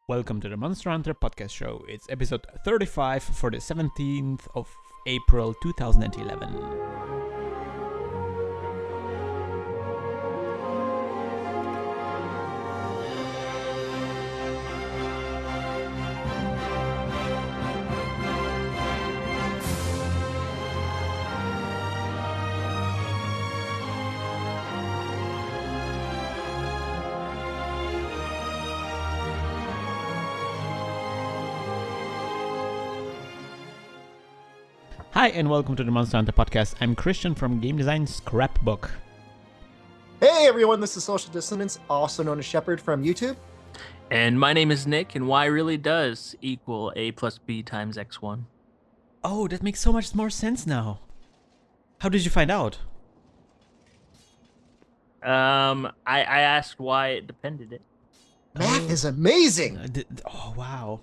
Welcome to the Monster Hunter podcast show. It's episode 35 for the 17th of April 2011. Hi and welcome to the Monster Hunter podcast. I'm Christian from Game Design Scrapbook. Hey everyone, this is Social Dissonance, also known as Shepard from YouTube. And my name is Nick, and Y really does equal A plus B times X1. Oh, that makes so much more sense now. How did you find out? I asked why it depended it. That is amazing! Oh, wow.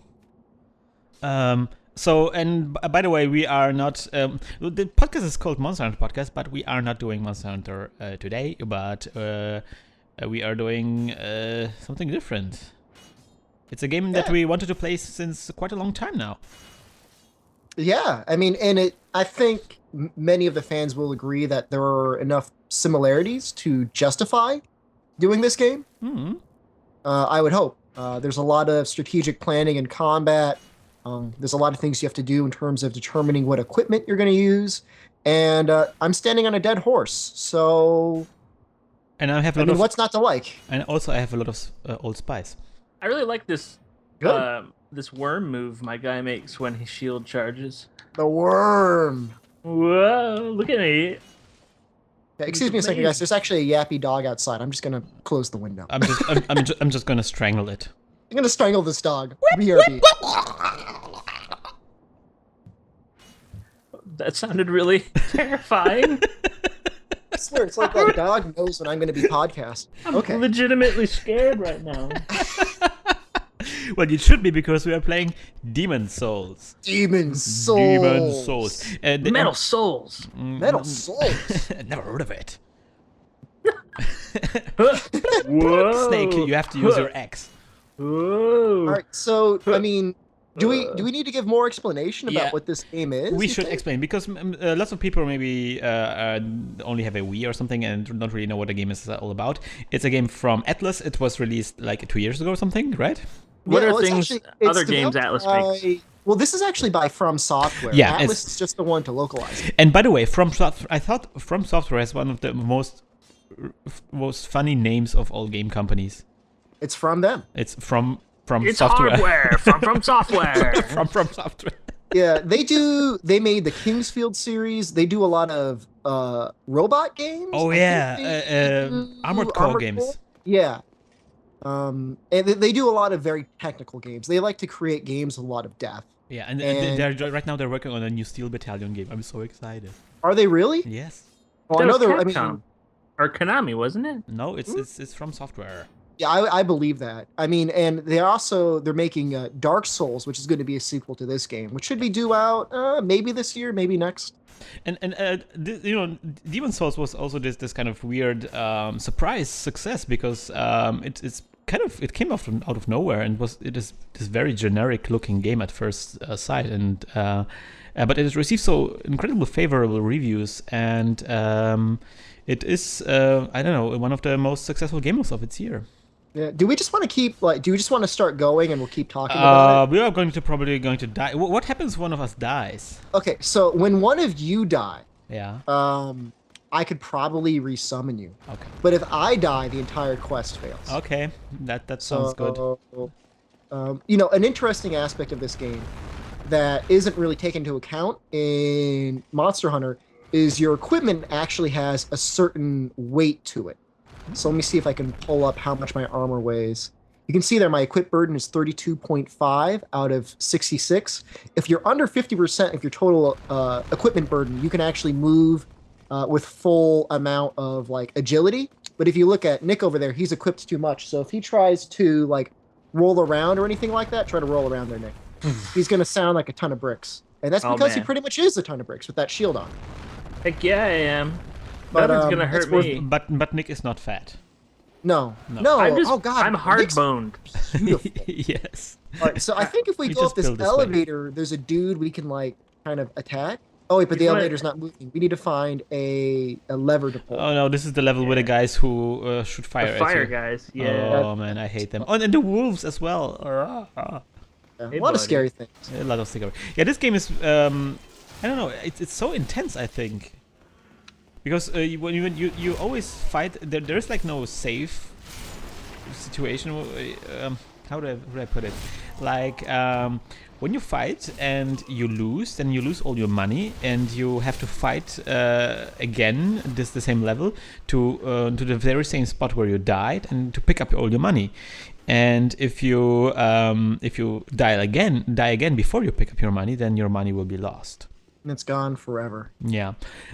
So, and by the way, we are not, the podcast is called Monster Hunter Podcast, but we are not doing Monster Hunter today, but we are doing something different. It's a game that we wanted to play since quite a long time now. Yeah, I mean, and I think many of the fans will agree that there are enough similarities to justify doing this game. Mm-hmm. I would hope. There's a lot of strategic planning and combat. There's a lot of things you have to do in terms of determining what equipment you're going to use. And I'm standing on a dead horse, so... And I have what's not to like? And also I have a lot of old spice. I really like this this worm move my guy makes when he shield charges. The worm! Whoa, look at me. Yeah, excuse me a second, guys. There's actually a yappy dog outside. I'm just going to close the window. I'm just going to strangle it. I'm going to strangle this dog. BRB. That sounded really terrifying. I swear, it's like that dog knows when I'm going to be podcasting. I'm legitimately scared right now. Well, you should be, because we are playing Demon Souls. Demon Souls. Demon Souls. Metal Souls. Metal Souls. Never heard of it. Whoa. Snake, you have to use your axe. Whoa. All right, so, I mean... Do we need to give more explanation about what this game is? We should explain, because lots of people maybe only have a Wii or something and don't really know what the game is all about. It's a game from Atlas. It was released like 2 years ago or something, right? What are other games Atlas makes? Well, this is actually by From Software. Yeah, Atlas is just the one to localize it. And by the way, I thought From Software has one of the most funny names of all game companies. It's from them. It's from it's software. Hardware from software. from software. Yeah, they made the Kingsfield series. They do a lot of robot games. Oh yeah, Armored Core games. Yeah. And they do a lot of very technical games. They like to create games with a lot of depth. Yeah, and right now they're working on a new Steel Battalion game. I'm so excited. Are they really? Yes. Well, I know they're. I mean, or Konami, wasn't it? No, it's from Software. Yeah, I believe that. I mean, and they're making Dark Souls, which is going to be a sequel to this game, which should be due out maybe this year, maybe next. And Demon Souls was also this kind of weird surprise success, because it came out of nowhere, and it is this very generic looking game at first sight, and but it has received so incredibly favorable reviews, and it is I don't know, one of the most successful games of its year. Yeah. Do we just want to start going and we'll keep talking about it? We are probably going to die. What happens if one of us dies? Okay, so when one of you die, yeah, I could probably resummon you. Okay. But if I die, the entire quest fails. Okay, that sounds good. An interesting aspect of this game that isn't really taken into account in Monster Hunter is your equipment actually has a certain weight to it. So let me see if I can pull up how much my armor weighs. You can see there my equip burden is 32.5 out of 66. If you're under 50% of your total equipment burden, you can actually move with full amount of like agility. But if you look at Nick over there, he's equipped too much. So if he tries to like roll around or anything like that, try to roll around there, Nick. He's going to sound like a ton of bricks. And that's because he pretty much is a ton of bricks with that shield on. Heck yeah, I am. But, Nothing's gonna hurt me. But Nick is not fat. No. No. No. I'm Oh God. I'm Nick's hard-boned. beautiful. Yes. All right, so I think if we We go up just this build this way. elevator, there's a dude we can like kind of attack. Oh wait, but the He's one of- elevator's not moving. We need to find a lever to pull. Oh no, this is the level with the Yeah. guys who shoot fire The at fire you. guys. Yeah. Oh man, I hate them. Oh, and the wolves as well. Yeah, Hey, a lot of buddy. scary things. A lot of cigarette. Yeah, this game is I don't know. It's so intense. I think because when you always fight, there's like no safe situation. How do I put it? Like when you fight and you lose, then you lose all your money, and you have to fight again the same level to the very same spot where you died, and to pick up all your money. And if you die again before you pick up your money, then your money will be lost. And it's gone forever. Yeah,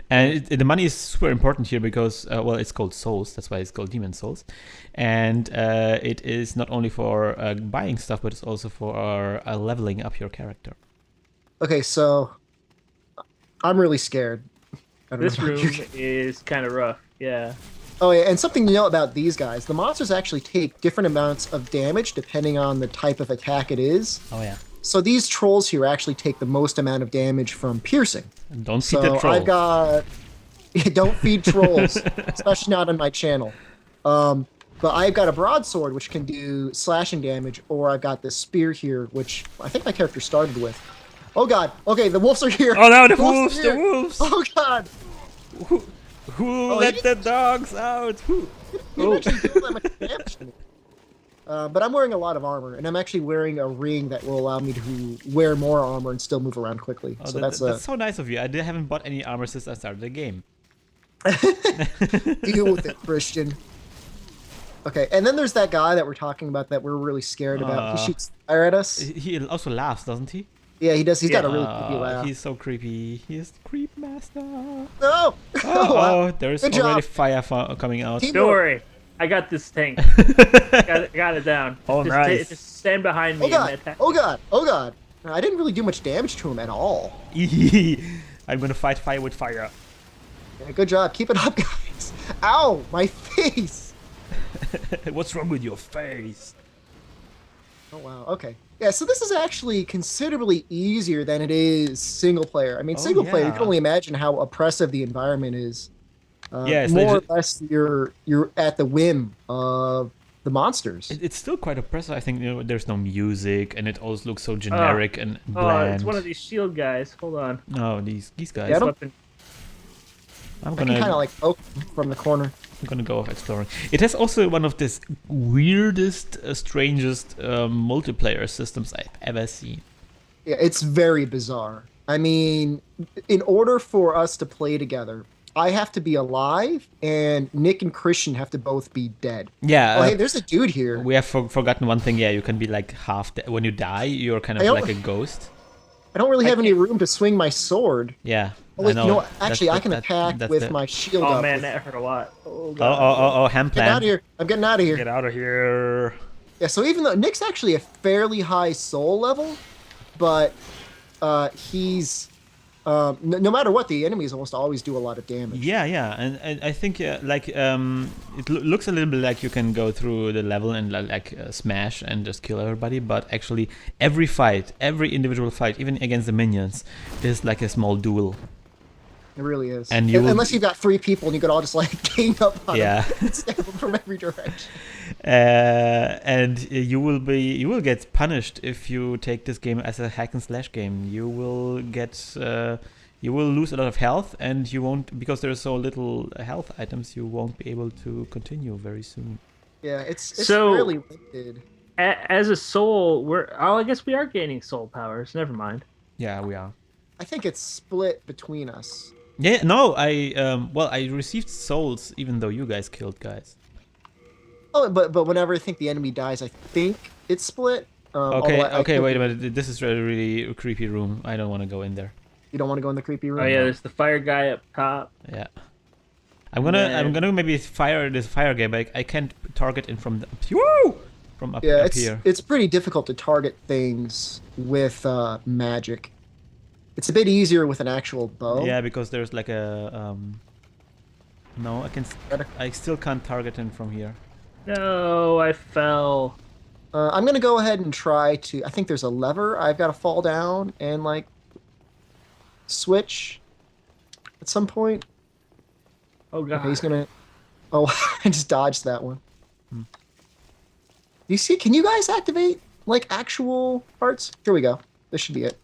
and the money is super important here because well, it's called souls. That's why it's called demon souls, and it is not only for buying stuff, but it's also for leveling up your character. Okay, so I'm really scared. I don't This know about room you. is kind of rough. Yeah. Oh yeah, and something to know about these guys: the monsters actually take different amounts of damage depending on the type of attack it is. Oh yeah, So these trolls here actually take the most amount of damage from piercing. and don't feed So the troll. I've got don't feed trolls, especially not on my channel. But I've got a broadsword which can do slashing damage, or I've got this spear here, which I think my character started with. Oh god! Okay, the wolves are here. Oh no, the are wolves! The here. wolves! Oh god! Who Oh, let he the dogs out? Who? You actually do that much damage to me. But I'm wearing a lot of armor, and I'm actually wearing a ring that will allow me to wear more armor and still move around quickly. Oh, So that's that's so nice of you. I haven't bought any armor since I started the game. deal with it, Christian. Okay, and then there's that guy that we're talking about that we're really scared about. He shoots fire at us. He also laughs, doesn't he? Yeah, he does. He's got a really creepy Ah, laugh. he's so creepy. He is the creep master. No! Oh, Wow. there's Good already job. fire coming out. Team- Don't worry. I got this tank. got it down. Oh, just nice. just stand behind me Oh god! and attack. Oh god! Oh god! I didn't really do much damage to him at all. I'm gonna fight fire with fire. Yeah, good job. Keep it up, guys. Ow! My face! What's wrong with your face? Oh wow. Okay. Yeah. So this is actually considerably easier than it is single player. I mean, Oh, single player, you yeah. can only imagine how oppressive the environment is. Yeah, it's more legit- or less you're at the whim of the monsters. It's still quite oppressive. I think there's no music, and it always looks so generic and Oh, bland. it's one of these shield guys. Hold on. No, these guys. Yeah, I don't- Weapon. I'm I can gonna kind of like poke from the corner. I'm gonna go off exploring. It has also one of the weirdest, strangest multiplayer systems I've ever seen. Yeah, it's very bizarre. I mean, in order for us to play together, I have to be alive, and Nick and Christian have to both be dead. Yeah, Oh, hey, there's a dude here. we have forgotten one thing. Yeah, you can be like half when you die. You're kind I of don't- like a ghost. I don't really I have any room to swing my sword. Yeah. Oh, wait, I know. you know what? That's- Actually, I can that- attack that's with the- my shield Oh up. man, with- that hurt a lot. Oh Oh, god. ham Get out of plan. here. I'm getting out of here. Get out of here. Yeah, so even though Nick's actually a fairly high soul level, but he's no matter what, the enemies almost always do a lot of damage. Yeah, and I think like it looks a little bit like you can go through the level and like smash and just kill everybody, but actually every fight, every individual fight, even against the minions, is like a small duel. It really is. And you will- unless you've got 3 people and you could all just like gang up on Yeah. them and stab them from every direction. And you will get punished if you take this game as a hack and slash game. You will get you will lose a lot of health, and you won't, because there's so little health items, you won't be able to continue very soon. Yeah, it's So- fairly limited. As a soul, I guess we are gaining soul powers. Never mind. Yeah, we are. I think it's split between us. Yeah, no, I received souls even though you guys killed guys. Oh, but whenever I think the enemy dies, I think it's split. Okay, although I okay, could- wait a minute. This is a really creepy room. I don't want to go in there. You don't want to go in the creepy room? Oh yeah, there's the fire guy up top. Yeah. I'm gonna Man. maybe fire this fire guy, but I can't target him from the woo! From up, Yeah, up it's here. it's pretty difficult to target things with magic. It's a bit easier with an actual bow. Yeah, because there's like a no, I still can't target him from here. No, I fell. I'm gonna go ahead and try to. I think there's a lever I've got to fall down and like switch at some point. Oh god. Okay, he's gonna. Oh, I just dodged that one. Hmm. Do you see? Can you guys activate like actual parts? Here we go. This should be it.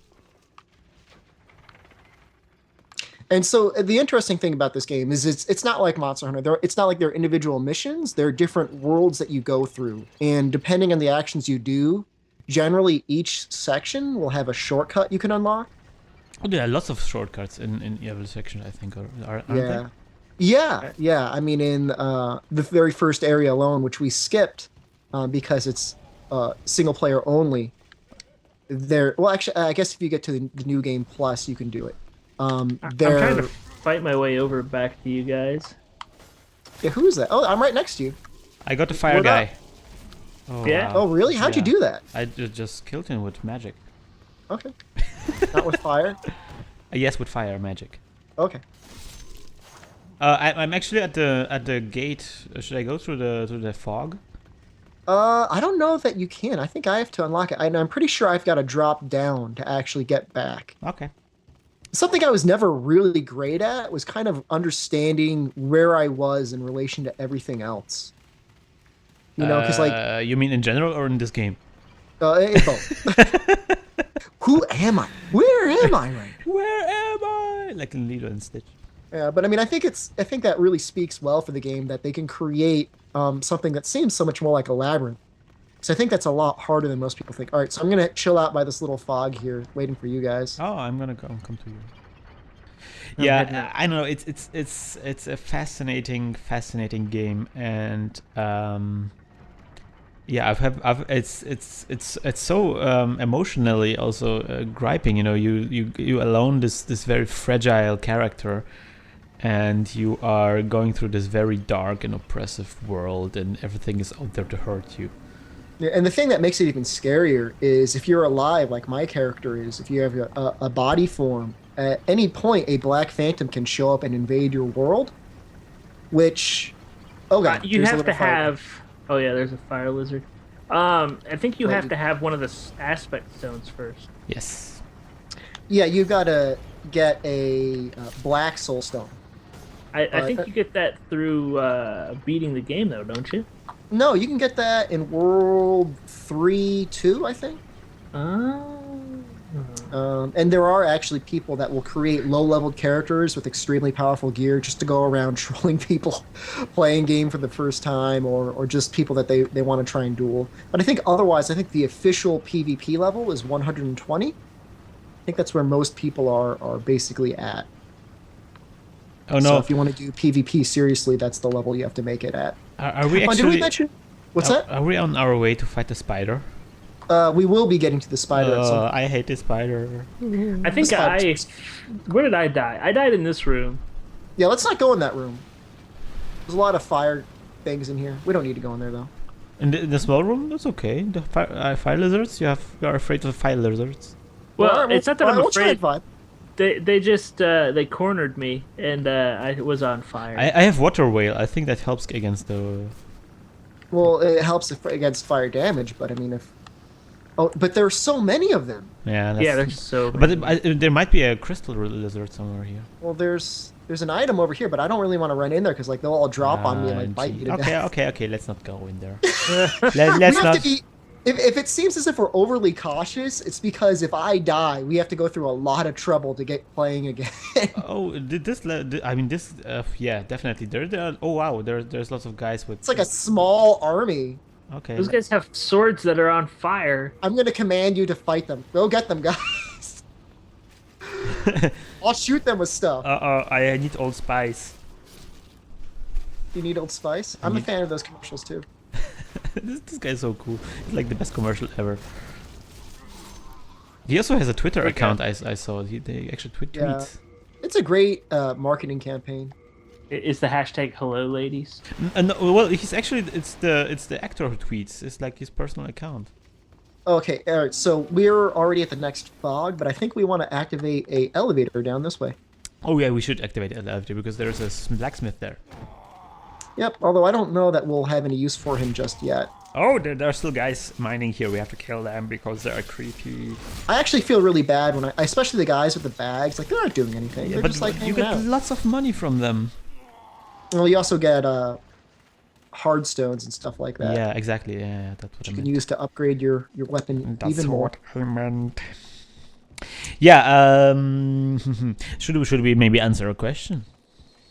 And so the interesting thing about this game is it's not like Monster Hunter. It's not like they're individual missions. They're different worlds that you go through, and depending on the actions you do, generally each section will have a shortcut you can unlock. Oh, there are lots of shortcuts in every section, I think, aren't Yeah. there? Yeah. I mean, in the very first area alone, which we skipped because it's single player only. Well, actually, I guess if you get to the new game plus, you can do it. I'm trying to fight my way over back to you guys. Yeah, who is that? Oh, I'm right next to you. I got the fire What guy. Oh, Yeah? wow. Oh, really? How'd you Yeah. do that? I just killed him with magic. Okay. Not with fire. Yes, with fire magic. Okay. I'm actually at the gate. Should I go through the fog? I don't know that you can. I think I have to unlock it. I'm pretty sure I've got to drop down to actually get back. Okay. Something I was never really great at was kind of understanding where I was in relation to everything else. You know, because like you mean in general or in this game? both. Who am I? Where am I right now? Where am I? Like in Lilo and Stitch. Yeah, but I mean, I think that really speaks well for the game that they can create something that seems so much more like a labyrinth. So I think that's a lot harder than most people think. All right, so I'm gonna chill out by this little fog here, waiting for you guys. Oh, I'm gonna come to you. heading Yeah, I know it's a fascinating game, and yeah, it's so emotionally also griping. You know, you alone this very fragile character, and you are going through this very dark and oppressive world, and everything is out there to hurt you. Yeah, and the thing that makes it even scarier is if you're alive, like my character is, if you have a body form, at any point a black phantom can show up and invade your world, which, oh god, You there's a have little to fire. have. Oh yeah, there's a fire lizard. I think you have to have one of the aspect stones first. Yes. Yeah, you gotta get a black soul stone. I think you get that through beating the game, though, don't you? No, you can get that in World 3-2, I think. Oh. And there are actually people that will create low-leveled characters with extremely powerful gear just to go around trolling people playing game for the first time, or just people that they want to try and duel. But I think otherwise, I think the official PvP level is 120. I think that's where most people are basically at. Oh So no. if you want to do PvP seriously, that's the level you have to make it at. Are we Oh, actually? did we mention? What's that? Are we on our way to fight the spider? We will be getting to the spider at some point. I hate the spider. I think Where did I die? I died in this room. Yeah, let's not go in that room. There's a lot of fire things in here. We don't need to go in there though. In the small room, that's okay. The fire lizards. You are afraid of fire lizards. Well, All right, it's not that I'm we'll try afraid. it, Vod. They just they cornered me, and I was on fire. I have water whale. I think that helps against the. Well, it helps against fire damage, but I mean, but there are so many of them. Yeah. That's, Yeah, there's so But many. there might be a crystal lizard somewhere here. Well, there's an item over here, but I don't really want to run in there because like they'll all drop on me and like bite gee. you to death. Okay. Let's not go in there. We Let's have not. to be. If it seems as if we're overly cautious, it's because if I die, we have to go through a lot of trouble to get playing again. Oh, I mean, this. Yeah, definitely. There. Oh wow. There's lots of guys with. It's like a small army. Okay. Those guys have swords that are on fire. I'm gonna command you to fight them. Go get them, guys. I'll shoot them with stuff. I need Old Spice. You need Old Spice? I'm a fan of those commercials too. This guy's so cool. It's like the best commercial ever. He also has a Twitter Okay. account. I saw. They actually tweet Yeah. tweets. It's a great marketing campaign. Is the hashtag hello ladies? No, well, he's actually it's the actor who tweets. It's like his personal account. Okay, all right. So we're already at the next fog, but I think we want to activate a elevator down this way. Oh yeah, we should activate the elevator because there's a blacksmith there. Yep. Although I don't know that we'll have any use for him just yet. Oh, there are still guys mining here. We have to kill them because they are creepy. I actually feel really bad when especially the guys with the bags, like they're not doing anything. Yeah, they're but just like you hanging get out. lots of money from them. Well, you also get hard stones and stuff like that. Yeah, exactly. Yeah, that's what I You can meant. use to upgrade your weapon That's even more. what I meant. Yeah. Should we maybe answer a question?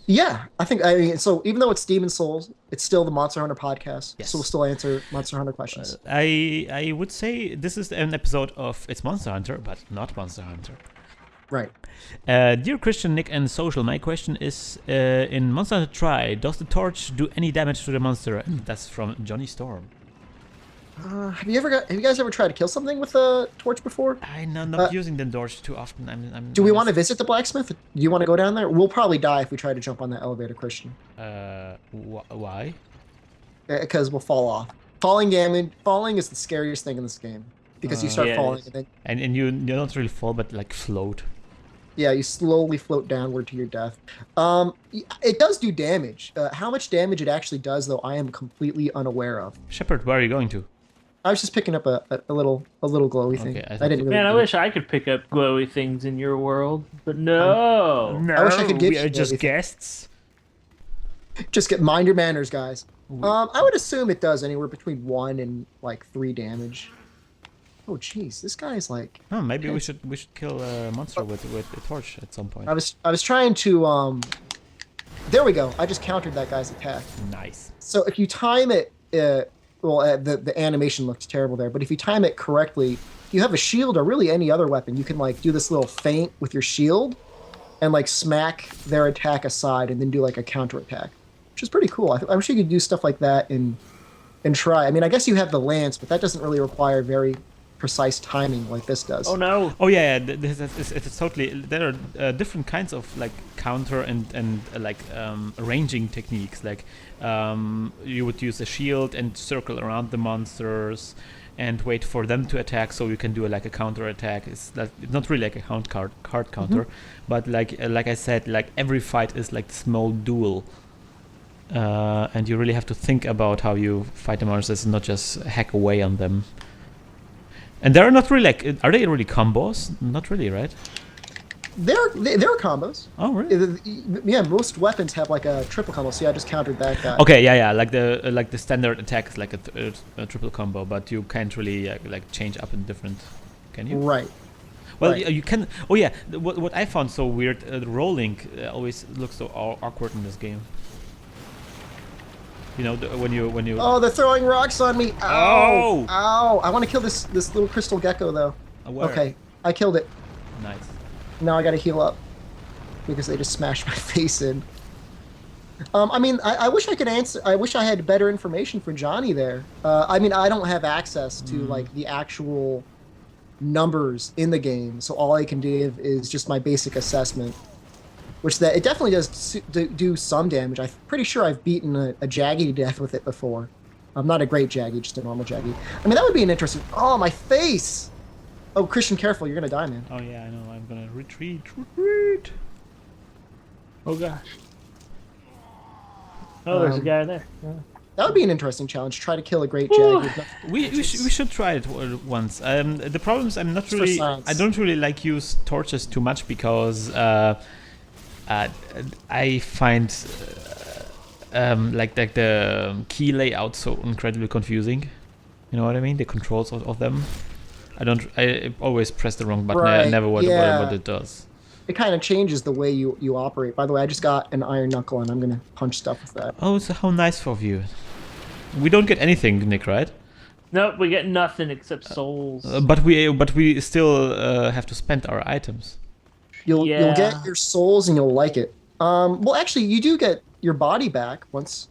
Yeah, I mean, so even though it's Demon Souls, it's still the Monster Hunter podcast, Yes. so we'll still answer Monster Hunter questions. I would say this is an episode of It's Monster Hunter, but not Monster Hunter. Right. Dear Christian, Nick, and Social, my question is: in Monster Hunter Tri, does the torch do any damage to the monster? And that's from Johnny Storm. Have you guys ever tried to kill something with a torch before? I'm not using the torch too often. Do we want to visit the blacksmith? Do you want to go down there? We'll probably die if we try to jump on that elevator, Christian. Why? Because we'll fall off. Falling is the scariest thing in this game because you start Yeah, it falling is. and then And you don't really fall, but like float. yeah, you slowly float downward to your death. It does do damage. How much damage it actually does, though, I am completely unaware of. Shepard, where are you going to? I was just picking up a little glowy thing. Okay, I I, thought- didn't really. Man, I do it. wish I could pick up glowy things in your world, but no. No, I wish I could give we you are just everything. guests. Just get mind your manners, guys. I would assume it does anywhere between 1 and like 3 damage. Oh, jeez, this guy's like. Oh, maybe we should kill a monster with a torch at some point. I was trying to. There we go. I just countered that guy's attack. Nice. So if you time it, the animation looks terrible there. But if you time it correctly, you have a shield or really any other weapon. You can like do this little feint with your shield, and like smack their attack aside, and then do like a counter attack, which is pretty cool. I wish you could do stuff like that and try. I mean, I guess you have the lance, but that doesn't really require very precise timing like this does. Oh no. Oh yeah, it's totally. There are different kinds of like counter and ranging techniques. Like you would use a shield and circle around the monsters and wait for them to attack, so you can do like a counter attack. It's not really like a card counter, but like I said, like every fight is like small duel. And you really have to think about how you fight the monsters and not just hack away on them. And they're not really like, are they really combos? Not really, right? They're combos. Oh, really? Yeah, most weapons have like a triple combo. See, I just countered that guy. Okay, yeah. Like the standard attack is like a triple combo, but you can't really like change up in different. Can you? Right. Well, right. you can. Oh yeah. What I found so weird, the rolling always looks so awkward in this game. You know, when you. Oh, they're throwing rocks on me. Oh! Ow! Ow! I want to kill this little crystal gecko though. Where? Okay, I killed it. Nice. Now I gotta heal up because they just smashed my face in. I mean, I wish I could answer. I wish I had better information for Johnny there. I mean, I don't have access to like the actual numbers in the game, so all I can give is just my basic assessment, which that it definitely does do some damage. I'm pretty sure I've beaten a Jaggy to death with it before. I'm not a great Jaggy, just a normal Jaggy. I mean, that would be an interesting. Oh, my face! Oh, Christian, careful! You're gonna die, man. Oh yeah, I know. I'm gonna retreat. Oh gosh. Oh, there's a guy there. Yeah. That would be an interesting challenge. Try to kill a great Jaggy. We should try it once. The problem is I'm not For really. science. I don't really like use torches too much because I find like the key layout so incredibly confusing. You know what I mean? The controls of them. I always press the wrong button. I Right, never what yeah. it does. It kind of changes the way you operate. By the way, I just got an iron knuckle, and I'm gonna punch stuff with that. Oh, so how nice of you. We don't get anything, Nick, right? Nope, we get nothing except souls. But we still have to spend our items. You'll Yeah. get your souls, and you'll like it. Well, actually, you do get your body back once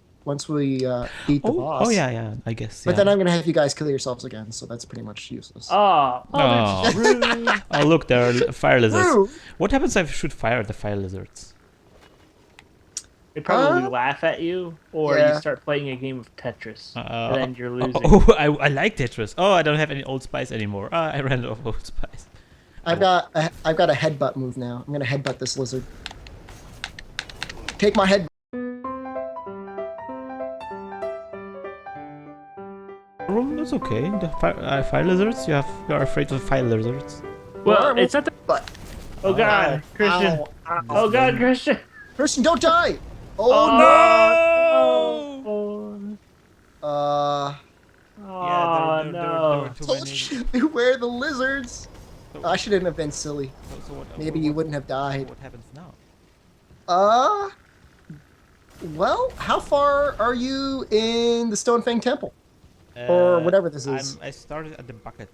we beat the boss. Oh yeah, I guess. But yeah. then I'm gonna have you guys kill yourselves again, so that's pretty much useless. Oh, that's Oh. rude. Oh look, there are fire lizards. Rude. What happens if I should fire at the fire lizards? They probably laugh at you, or yeah. you start playing a game of Tetris, and then you're losing. I like Tetris. Oh, I don't have any Old Spice anymore. I ran out of Old Spice. I've got a headbutt move now. I'm gonna headbutt this lizard. Take my head. room? That's okay. The fire lizards? You are afraid of fire lizards? Well, it's not the. But Oh God, Christian! ow, ow. Oh God, Christian! Christian, don't die! Oh no! no! Uh, Oh there no! were too told many. you beware the lizards. So, I shouldn't have been silly. Maybe you wouldn't have died. What happens now? Well, how far are you in the Stonefang Temple? Or whatever this is. I started at the bucket.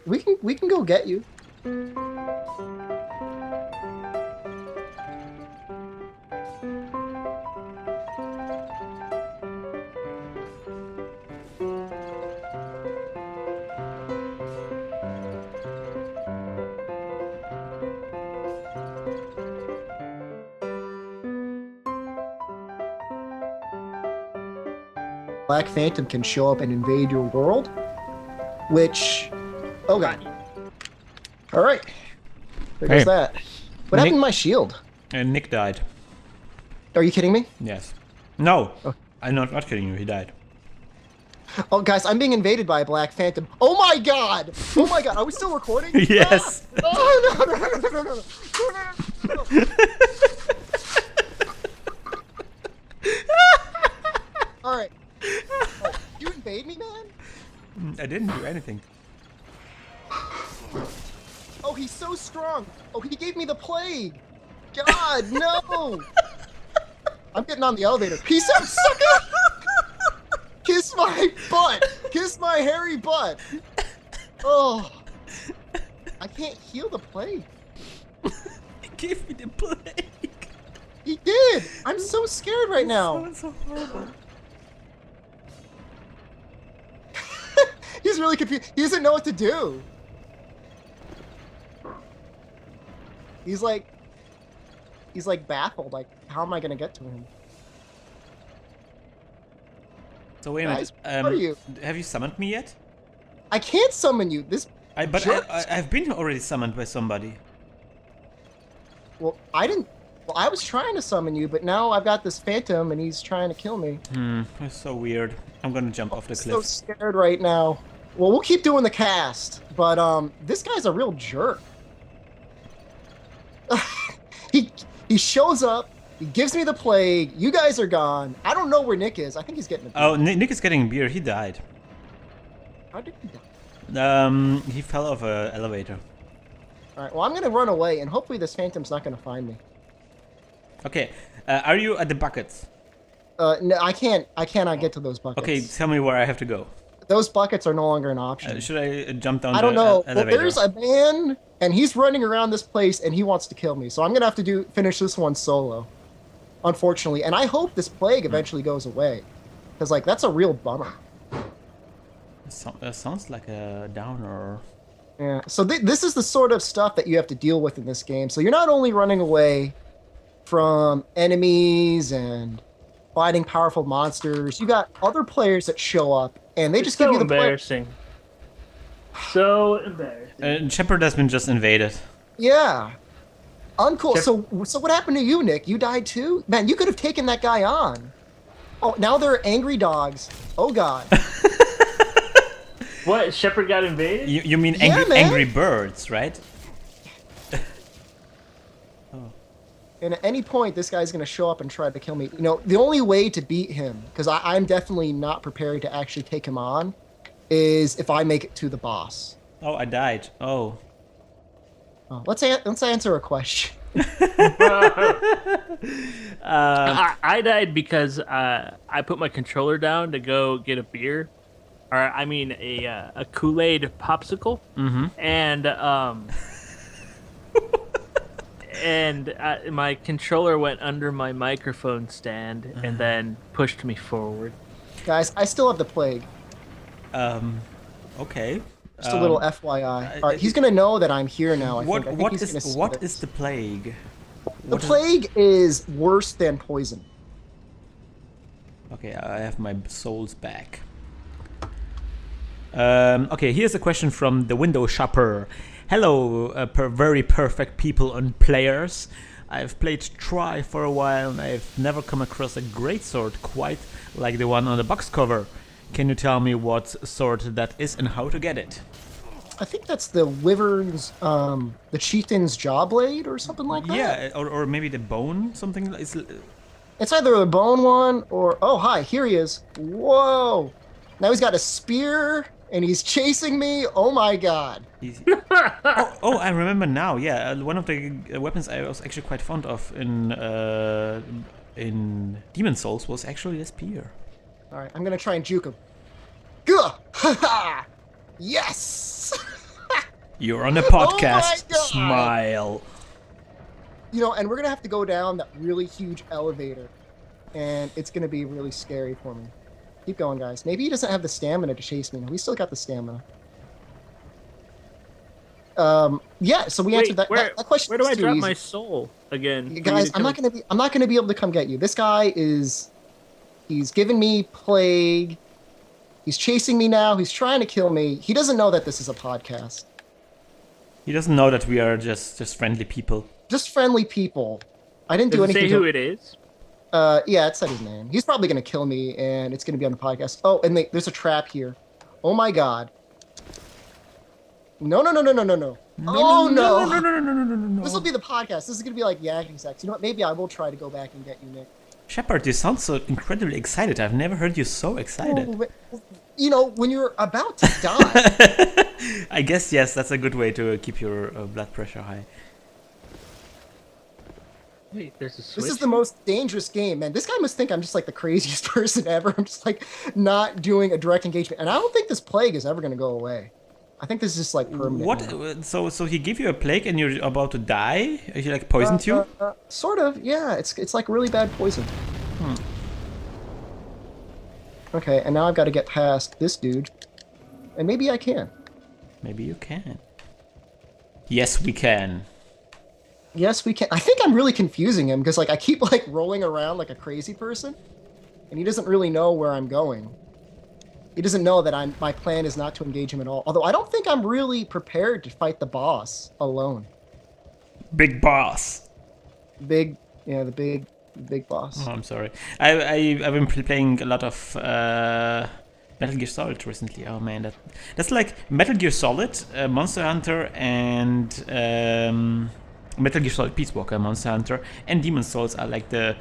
We can go get you. Black Phantom can show up and invade your world, which, oh god. All right, there goes that. What happened to my shield? And Nick died. Are you kidding me? Yes. No. Oh. I'm not kidding you. He died. Oh, guys, I'm being invaded by a Black Phantom. Oh my god! Oh my god, are we still recording? Yes. Ah! Oh no no no no no no no no no! All right. Oh, you invade me, man? I didn't do anything. Oh, he's so strong. Oh, he gave me the plague. God, no. I'm getting on the elevator. Peace out, sucker. Kiss my butt. Kiss my hairy butt. Oh. I can't heal the plague. He gave me the plague. He did. I'm so scared right now. That's so horrible. He's really confused. He doesn't know what to do. He's like baffled. Like, how am I gonna get to him? So wait a minute. Guys, what are you? Have you summoned me yet? I can't summon you. I've been already summoned by somebody. Well, I didn't. Well, I was trying to summon you, but now I've got this phantom, and he's trying to kill me. That's so weird. I'm gonna jump off the I'm so cliff. scared right now. Well, we'll keep doing the cast, but this guy's a real jerk. He shows up. He gives me the plague. You guys are gone. I don't know where Nick is. I think he's getting a beer. Oh, Nick is getting beer. He died. How did he die? He fell off an elevator. All right. Well, I'm gonna run away, and hopefully this phantom's not gonna find me. Okay. Are you at the buckets? No, I can't. I cannot get to those buckets. Okay, tell me where I have to go. Those buckets are no longer an option. Should I jump down I don't the know. Well, elevator? there's a man, and he's running around this place, and he wants to kill me. So I'm gonna have to finish this one solo, unfortunately. And I hope this plague eventually goes away, because like that's a real bummer. That sounds like a downer. Yeah. So this is the sort of stuff that you have to deal with in this game. So you're not only running away from enemies and fighting powerful monsters, you got other players that show up, and they just give you the embarrassing. So embarrassing. Shepard has been just invaded. Yeah. Uncool. So what happened to you, Nick? You died too? Man, you could have taken that guy on. Oh, now there are angry dogs. Oh god. What? Shepard got invaded? You mean Yeah, man. angry birds, right? And at any point, this guy's going to show up and try to kill me. You know, the only way to beat him, because I'm definitely not prepared to actually take him on, is if I make it to the boss. Oh, I died. Oh. Oh, let's answer a question. I died because I put my controller down to go get a beer, or I mean a Kool-Aid popsicle, and my controller went under my microphone stand and then pushed me forward. Guys, I still have the plague. Okay. Just a little FYI. All right, he's going to know that I'm here now. I think What he's gonna see what this. is the plague? The plague is worse than poison. Okay, I have my souls back. Okay, here's a question from the window shopper. Hello, very perfect people and players. I've played Try for a while and I've never come across a greatsword quite like the one on the box cover. Can you tell me what sword that is and how to get it? I think that's the Wyvern's, the Chieftain's Jawblade or something like that. Yeah, or maybe the bone, something. It's either a bone one or... Oh, hi, here he is. Whoa! Now he's got a spear, and he's chasing me. Oh my god. Oh, I remember now. Yeah, one of the weapons I was actually quite fond of in Demon Souls was actually the spear. Alright, I'm gonna try and juke him. Gah! Ha ha! Yes! You're on a podcast. Oh my God. Smile. You know, and we're gonna have to go down that really huge elevator, and it's gonna be really scary for me. Keep going, guys. Maybe he doesn't have the stamina to chase me. No, we still got the stamina. Yeah. So we answered that question. Where do I drop easy. my soul again? Guys? I'm not gonna be able to come get you. This guy he's giving me plague. He's chasing me now. He's trying to kill me. He doesn't know that this is a podcast. He doesn't know that we are just friendly people. Just friendly people. I didn't do anything. Say who it is? Yeah, it said his name. He's probably gonna kill me, and it's gonna be on the podcast. Oh, and there's a trap here. Oh my god. No. Oh no. This will be the podcast. This is gonna be like yakking sex. You know what? Maybe I will try to go back and get you, Nick. Shepard, you sound so incredibly excited. I've never heard you so excited. You know, when you're about to die. I guess, yes, that's a good way to keep your blood pressure high. Wait, there's a switch? This is the most dangerous game, man. This guy must think I'm just like the craziest person ever. I'm just like not doing a direct engagement. And I don't think this plague is ever going to go away. I think this is just like permanent. What? Now. So he gave you a plague and you're about to die? He like poisoned you? Sort of, yeah. It's like really bad poison. Okay, and now I've got to get past this dude. And maybe I can. Maybe you can. Yes, we can. Yes, we can. I think I'm really confusing him because like I keep like rolling around like a crazy person, and he doesn't really know where I'm going. He doesn't know that my plan is not to engage him at all. Although I don't think I'm really prepared to fight the boss alone. Big boss. The big boss. Oh, I'm sorry. I've been playing a lot of Metal Gear Solid recently. Oh man, that's like Metal Gear Solid, Monster Hunter, and Metal Gear Solid Peace Walker, Monster Hunter, and Demon Souls are like the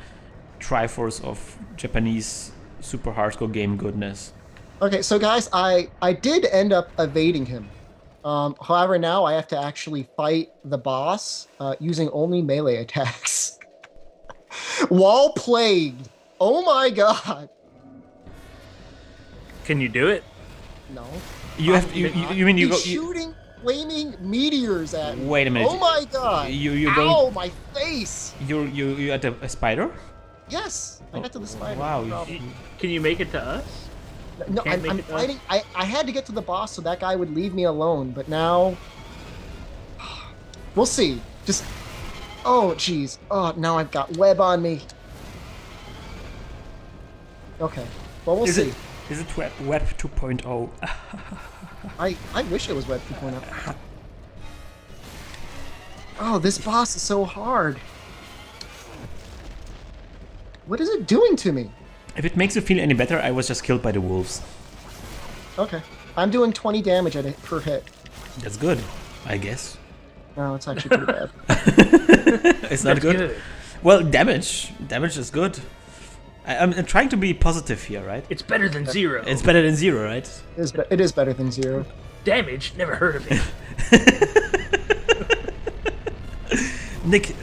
Triforce of Japanese super hardcore game goodness. Okay, so guys, I did end up evading him. However, now I have to actually fight the boss using only melee attacks. While plagued. Oh my god. Can you do it? No. You have you mean you He's go shooting flaming meteors at me. Wait a minute. Oh my god. You Ow, going? my face. You at a spider? Yes, I got to the spider. Wow. No, Can you make it to us? no Can't make I'm it to fighting. I had to get to the boss so that guy would leave me alone, but now we'll see. Just oh jeez. Oh, now I've got web on me. Okay. Well, we'll see. Is it Web 2.0? I wish it was Web 2.0. Oh, this boss is so hard. What is it doing to me? If it makes you feel any better, I was just killed by the wolves. Okay. I'm doing 20 damage per hit. That's good, I guess. No, it's actually pretty bad. It's not good? Well, damage is good. I'm trying to be positive here, right? It's better than 0. It's better than 0, right? It is better than 0. Damage? Never heard of it. Nick,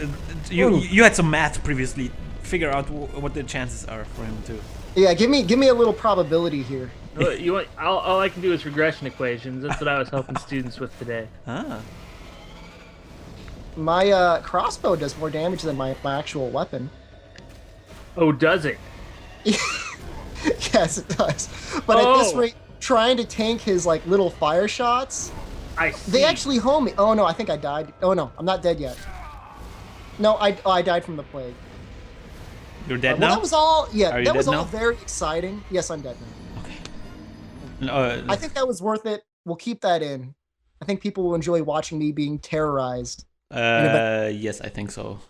you had some math previously. Figure out what the chances are for him to. Yeah, give me a little probability here. You want? All I can do is regression equations. That's what I was helping students with today. Ah. My crossbow does more damage than my actual weapon. Oh, does it? Yes, it does. But at this rate, trying to tank his like little fire shots, they actually home me. Oh no, I think I died. Oh no, I'm not dead yet. No, I died from the plague. You're dead well, now? that was all. Yeah, that was all now? very exciting. Yes, I'm dead now. Okay. I think that was worth it. We'll keep that in. I think people will enjoy watching me being terrorized. Yes, I think so.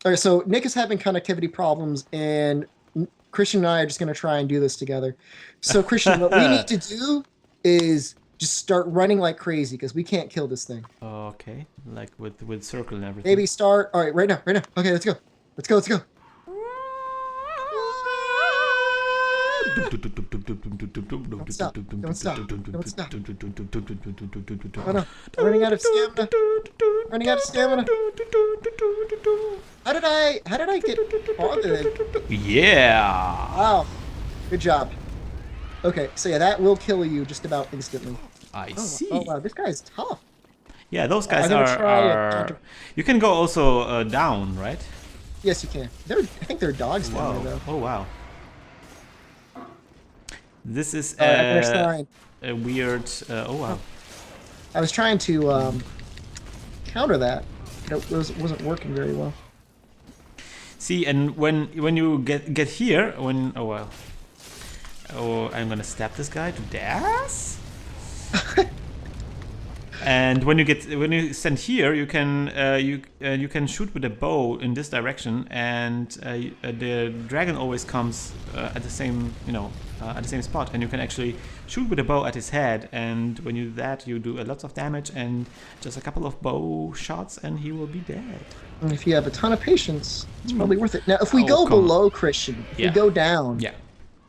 All right, so Nick is having connectivity problems, and Christian and I are just going to try and do this together. So, Christian, what we need to do is just start running like crazy because we can't kill this thing. Okay, like with circle and everything. Maybe start. All right, right now, right now. Okay, let's go. Let's go. Let's go. Don't stop. Don't stop. Don't stop. Oh no, I'm running out of stamina. Running out of stamina. How did I get farther? Yeah. Wow. Good job. Okay, so yeah, that will kill you just about instantly. I see. Oh wow, this guy's tough. Yeah, those guys I'm gonna try it. are. You can go also down, right? Yes, you can. I think they're dogs down there, though. Oh wow. This is Alright, a weird. Oh wow. I was trying to counter that. It wasn't working very well. See, and when you get here, oh well. Oh, I'm gonna stab this guy to death. And when you stand here, you can shoot with a bow in this direction, and the dragon always comes at the same at the same spot, and you can actually shoot with a bow at his head. And when you do that, you do a lot of damage, and just a couple of bow shots, and he will be dead. And if you have a ton of patience, it's probably worth it. Now, if we go come below Christian, if we go down, yeah.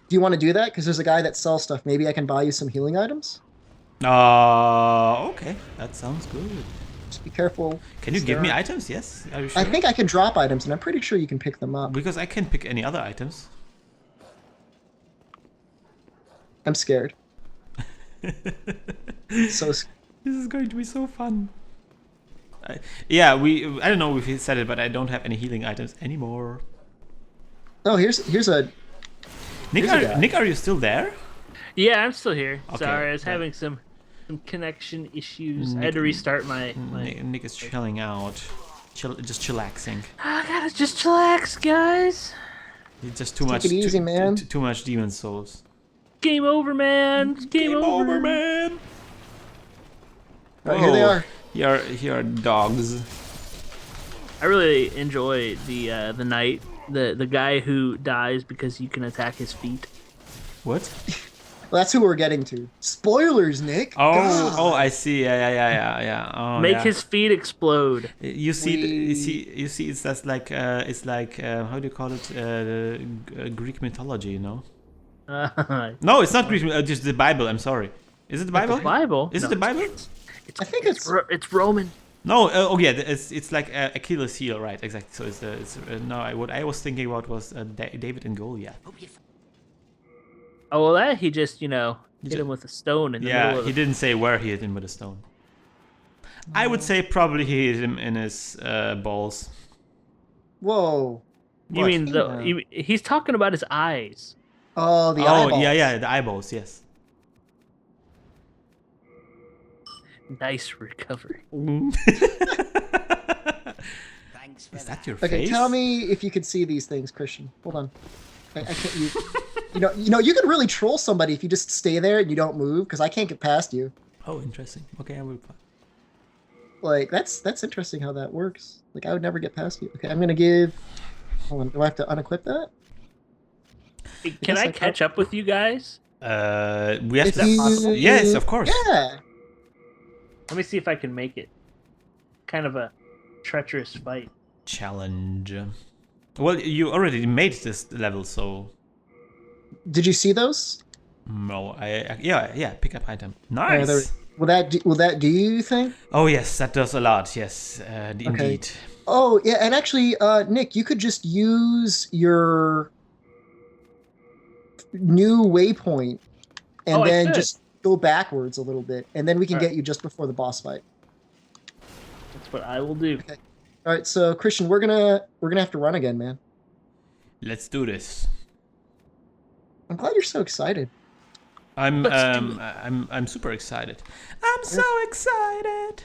Do you want to do that? Because there's a guy that sells stuff. Maybe I can buy you some healing items. Okay, that sounds good. Just be careful. Can you give me items? Yes. Are you sure? I think I can drop items, and I'm pretty sure you can pick them up. Because I can't pick any other items. I'm scared. So this is going to be so fun. Yeah, I don't know if he said it, but I don't have any healing items anymore. Oh, here's a. Nick, are you still there? Yeah, I'm still here. Okay, Sorry, I was having some connection issues. I had to restart my. Nick is chilling out, just chillaxing. I gotta just chillax, guys. It's just too Take much. it easy, man. Too much demon souls. Game over, man. Game over, man. Oh, here they are. Here are dogs. I really enjoy the knight, the guy who dies because you can attack his feet. What? Well, that's who we're getting to. Spoilers, Nick. Oh, God. oh, I see. Yeah. Oh, Make yeah. his feet explode. You see, It's that's like how do you call it? Greek mythology, you know? No, it's not Greek. Just the Bible. I'm sorry. Is it the Bible? The Bible? Is it the Bible? I think it's Roman. No. Oh yeah. It's like Achilles' heel, right? Exactly. So it's no. What I was thinking about was David and Goliath. Oh well, that he just hit him with a stone in the middle Yeah, of he didn't say where he hit him with a stone. I would say probably he hit him in his balls. Whoa. You What? mean he's talking about his eyes. Oh, the eyeballs. Yeah, the eyeballs, yes. Nice recovery. Thanks for Is that your Okay, face? tell me if you can see these things, Christian. Hold on. I can't. You can really troll somebody if you just stay there and you don't move, because I can't get past you. Oh, interesting. Okay, I will. Like that's interesting how that works. Like I would never get past you. Okay, I'm gonna give. Hold on. Do I have to unequip that? Can I catch up with you guys? We have If to. you- Yes, of course. Yeah. Let me see if I can make it. Kind of a treacherous fight. Challenge. Well, you already made this level, so. Did you see those? No, yeah. Pick up item. Yeah, Nice. will that do you think? Oh yes, that does a lot. Yes, indeed. Oh yeah, and actually, Nick, you could just use your new waypoint, and then just go backwards a little bit, and then we can get you just before the boss fight. That's what I will do. Okay. All right, so Christian, we're gonna have to run again, man. Let's do this. I'm glad you're so excited. I'm super excited. I'm so excited.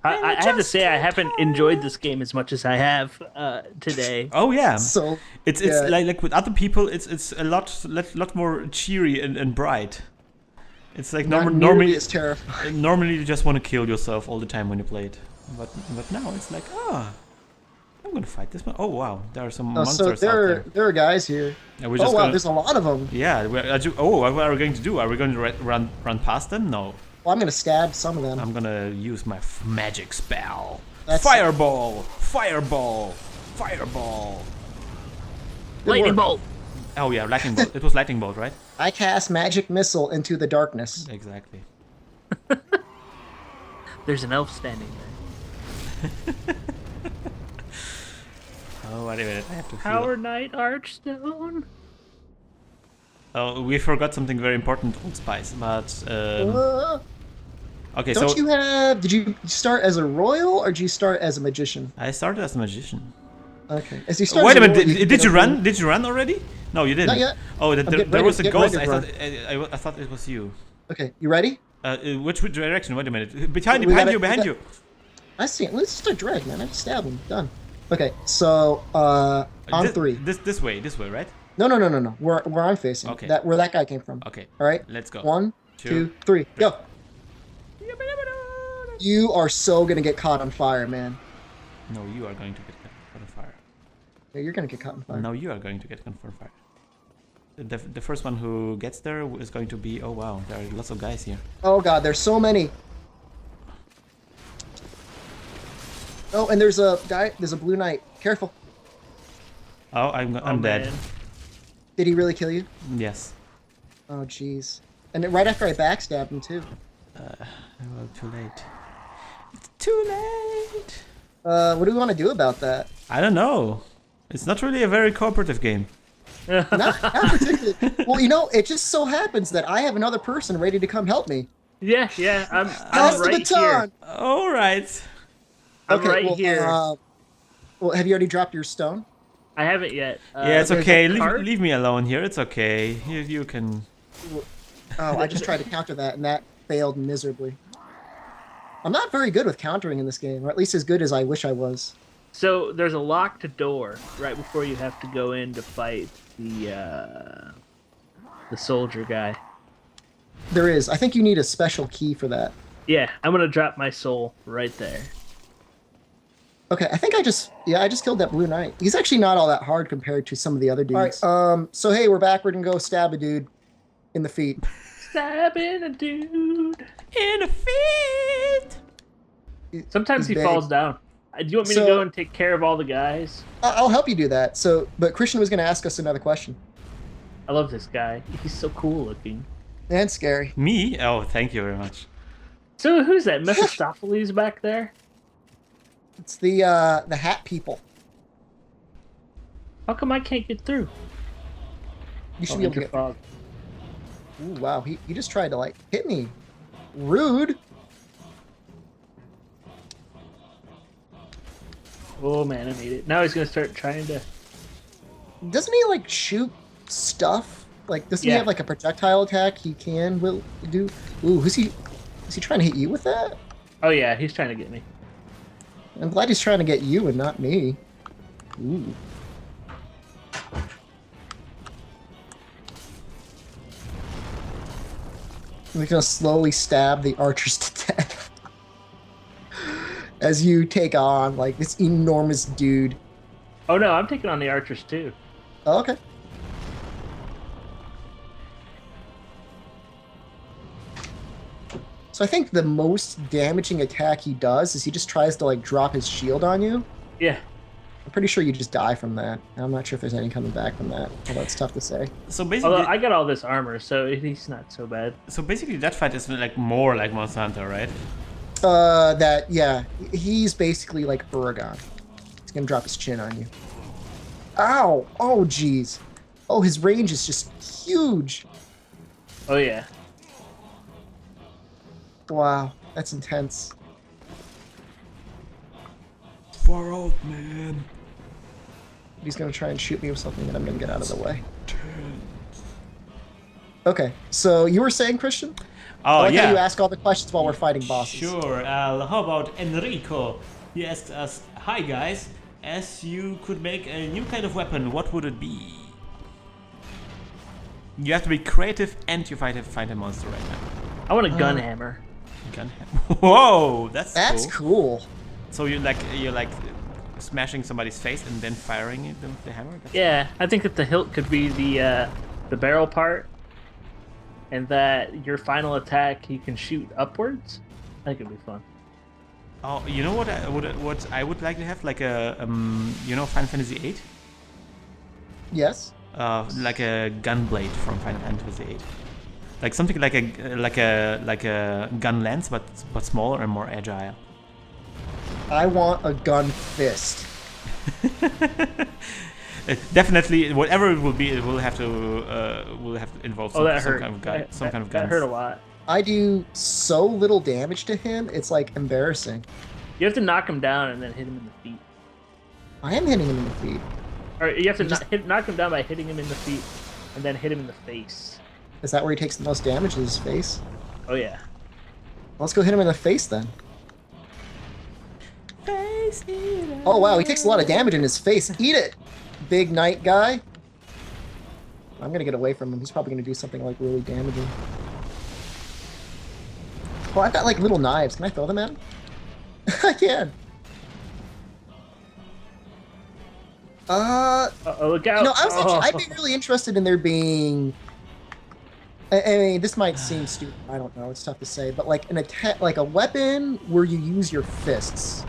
I have to say I haven't enjoyed this game as much as I have today. Oh yeah. So it's like with other people, it's a lot more cheery and bright. It's like normally it's terrifying. Normally you just want to kill yourself all the time when you play it, but now it's like I'm gonna fight this one. Oh wow, there are some So monsters out there there. are guys here. And we're Oh just wow, gonna, there's a lot of them. yeah. What are we going to do? Are we going to run past them? No. Well, I'm gonna stab some of them. I'm gonna use my magic spell. That's- Fireball! Fireball! Fireball! Good Lightning work. bolt. Oh yeah, lightning bolt. It was lightning bolt, right? I cast magic missile into the darkness. Exactly. There's an elf standing there. Oh, wait a minute. I have to Power heal. Knight Archstone. Oh, we forgot something very important, Old Spice. But okay, Don't so you have? Did you start as a royal or did you start as a magician? I started as a magician. Okay. As you start Wait as a minute. royal, Did can you get a run? royal- Did you run already? No, you didn't. Not yet. Oh, getting there ready- was a getting ghost. ready I to thought I thought it was you. Okay, you ready? Which direction? Wait a minute. Behind We you! gotta- You! I see it. Let's just a drag, man. I just stab him. Done. Okay, so on three. This way, right? No. Where I'm facing. Okay. Where that guy came from. Okay. All right. Let's go. 1, Two, 2, 3, go. You are so gonna get caught on fire, man. No, you are going to get caught on fire. Yeah, you're gonna get caught on fire. No, you are going to get caught on fire. The first one who gets there is going to be. Oh wow, there are lots of guys here. Oh god, there's so many. Oh, and there's a guy. There's a blue knight. Careful. Oh, I'm dead. Man. Did he really kill you? Yes. Oh jeez. And then right after I backstabbed him too. Well, too late. It's too late. What do we want to do about that? I don't know. It's not really a very cooperative game. Not particularly. Well, you know, it just so happens that I have another person ready to come help me. Yeah, I'm Pass the right baton. here. All right. I'm Okay, right well, here. Well, have you already dropped your stone? I haven't yet. Yeah, it's there's okay. a cart. Leave me alone here. It's okay. You can. Oh, I just tried to counter that, and that failed miserably. I'm not very good with countering in this game, or at least as good as I wish I was. So there's a locked door right before you have to go in to fight the soldier guy. There is. I think you need a special key for that. Yeah, I'm gonna drop my soul right there. Okay, I think I just killed that blue knight. He's actually not all that hard compared to some of the other dudes. All right, so hey, we're back. We're gonna go stab a dude in the feet. Stabbing a dude In the feet. Sometimes He's he big. falls down. Do you want me to So- go and take care of all the guys? I'll help you do that. So, but Christian was gonna ask us another question. I love this guy. He's so cool looking. And scary. Me? Oh, thank you very much. So who's that? Mephistopheles back there? It's the hat people. How come I can't get through? You should Oh, be able to get. Interfog. Ooh, wow, he just tried to like hit me. Rude. Oh man, I made it. Now he's gonna start trying to. Doesn't he like shoot stuff? Like doesn't he Yeah. have like a projectile attack he will do? Ooh, is he trying to hit you with that? Oh yeah, he's trying to get me. I'm glad he's trying to get you and not me. Ooh. I'm gonna slowly stab the archers to death as you take on like this enormous dude. Oh no, I'm taking on the archers too. Oh, okay. So I think the most damaging attack he does is he just tries to like drop his shield on you. Yeah. I'm pretty sure you just die from that. I'm not sure if there's any coming back from that. Although it's tough to say. So basically, Although I got all this armor, so he's not so bad. that fight is like more like Monster Hunter, right? Yeah, he's basically like Uragon. He's gonna drop his chin on you. Ow! Oh, jeez. Oh, his range is just huge. Oh yeah. Wow, that's intense. Far out, man. He's gonna try and shoot me with something that I'm gonna get out of the way. Okay, so you were saying, Christian? I Oh like how yeah. you ask all the questions while we're fighting bosses. Sure. How about Enrico? He asked us, "Hi guys, as you could make a new kind of weapon, what would it be?" You have to be creative and you find a monster right now. I want a gun hammer. Gun. Whoa, that's That's cool. cool. So you like smashing somebody's face and then firing it with the hammer. Yeah, I think that the hilt could be the barrel part, and that your final attack you can shoot upwards. I think it'd be fun. Oh, you know what I would like to have, like a Final Fantasy VIII, Yes. like a gun blade from Final Fantasy VIII, like something like a gun lance, but smaller and more agile. I want a gun fist. Definitely, whatever it will be, it will have to involve some kind of gun. That hurt a lot. I do so little damage to him, it's like embarrassing. You have to knock him down and then hit him in the feet. I am hitting him in the feet. Or you have to knock him down by hitting him in the feet, and then hit him in the face. Is that where he takes the most damage, to his face? Oh yeah. Let's go hit him in the face then. Oh wow, he takes a lot of damage in his face. Eat it, big knight guy. I'm gonna get away from him. He's probably gonna do something like really damaging. Oh, I've got like little knives. Can I throw them at him? I can. Look out! You know, I'd be really interested in there being. I mean, this might seem stupid. I don't know. It's tough to say, but like an attack, like a weapon where you use your fists,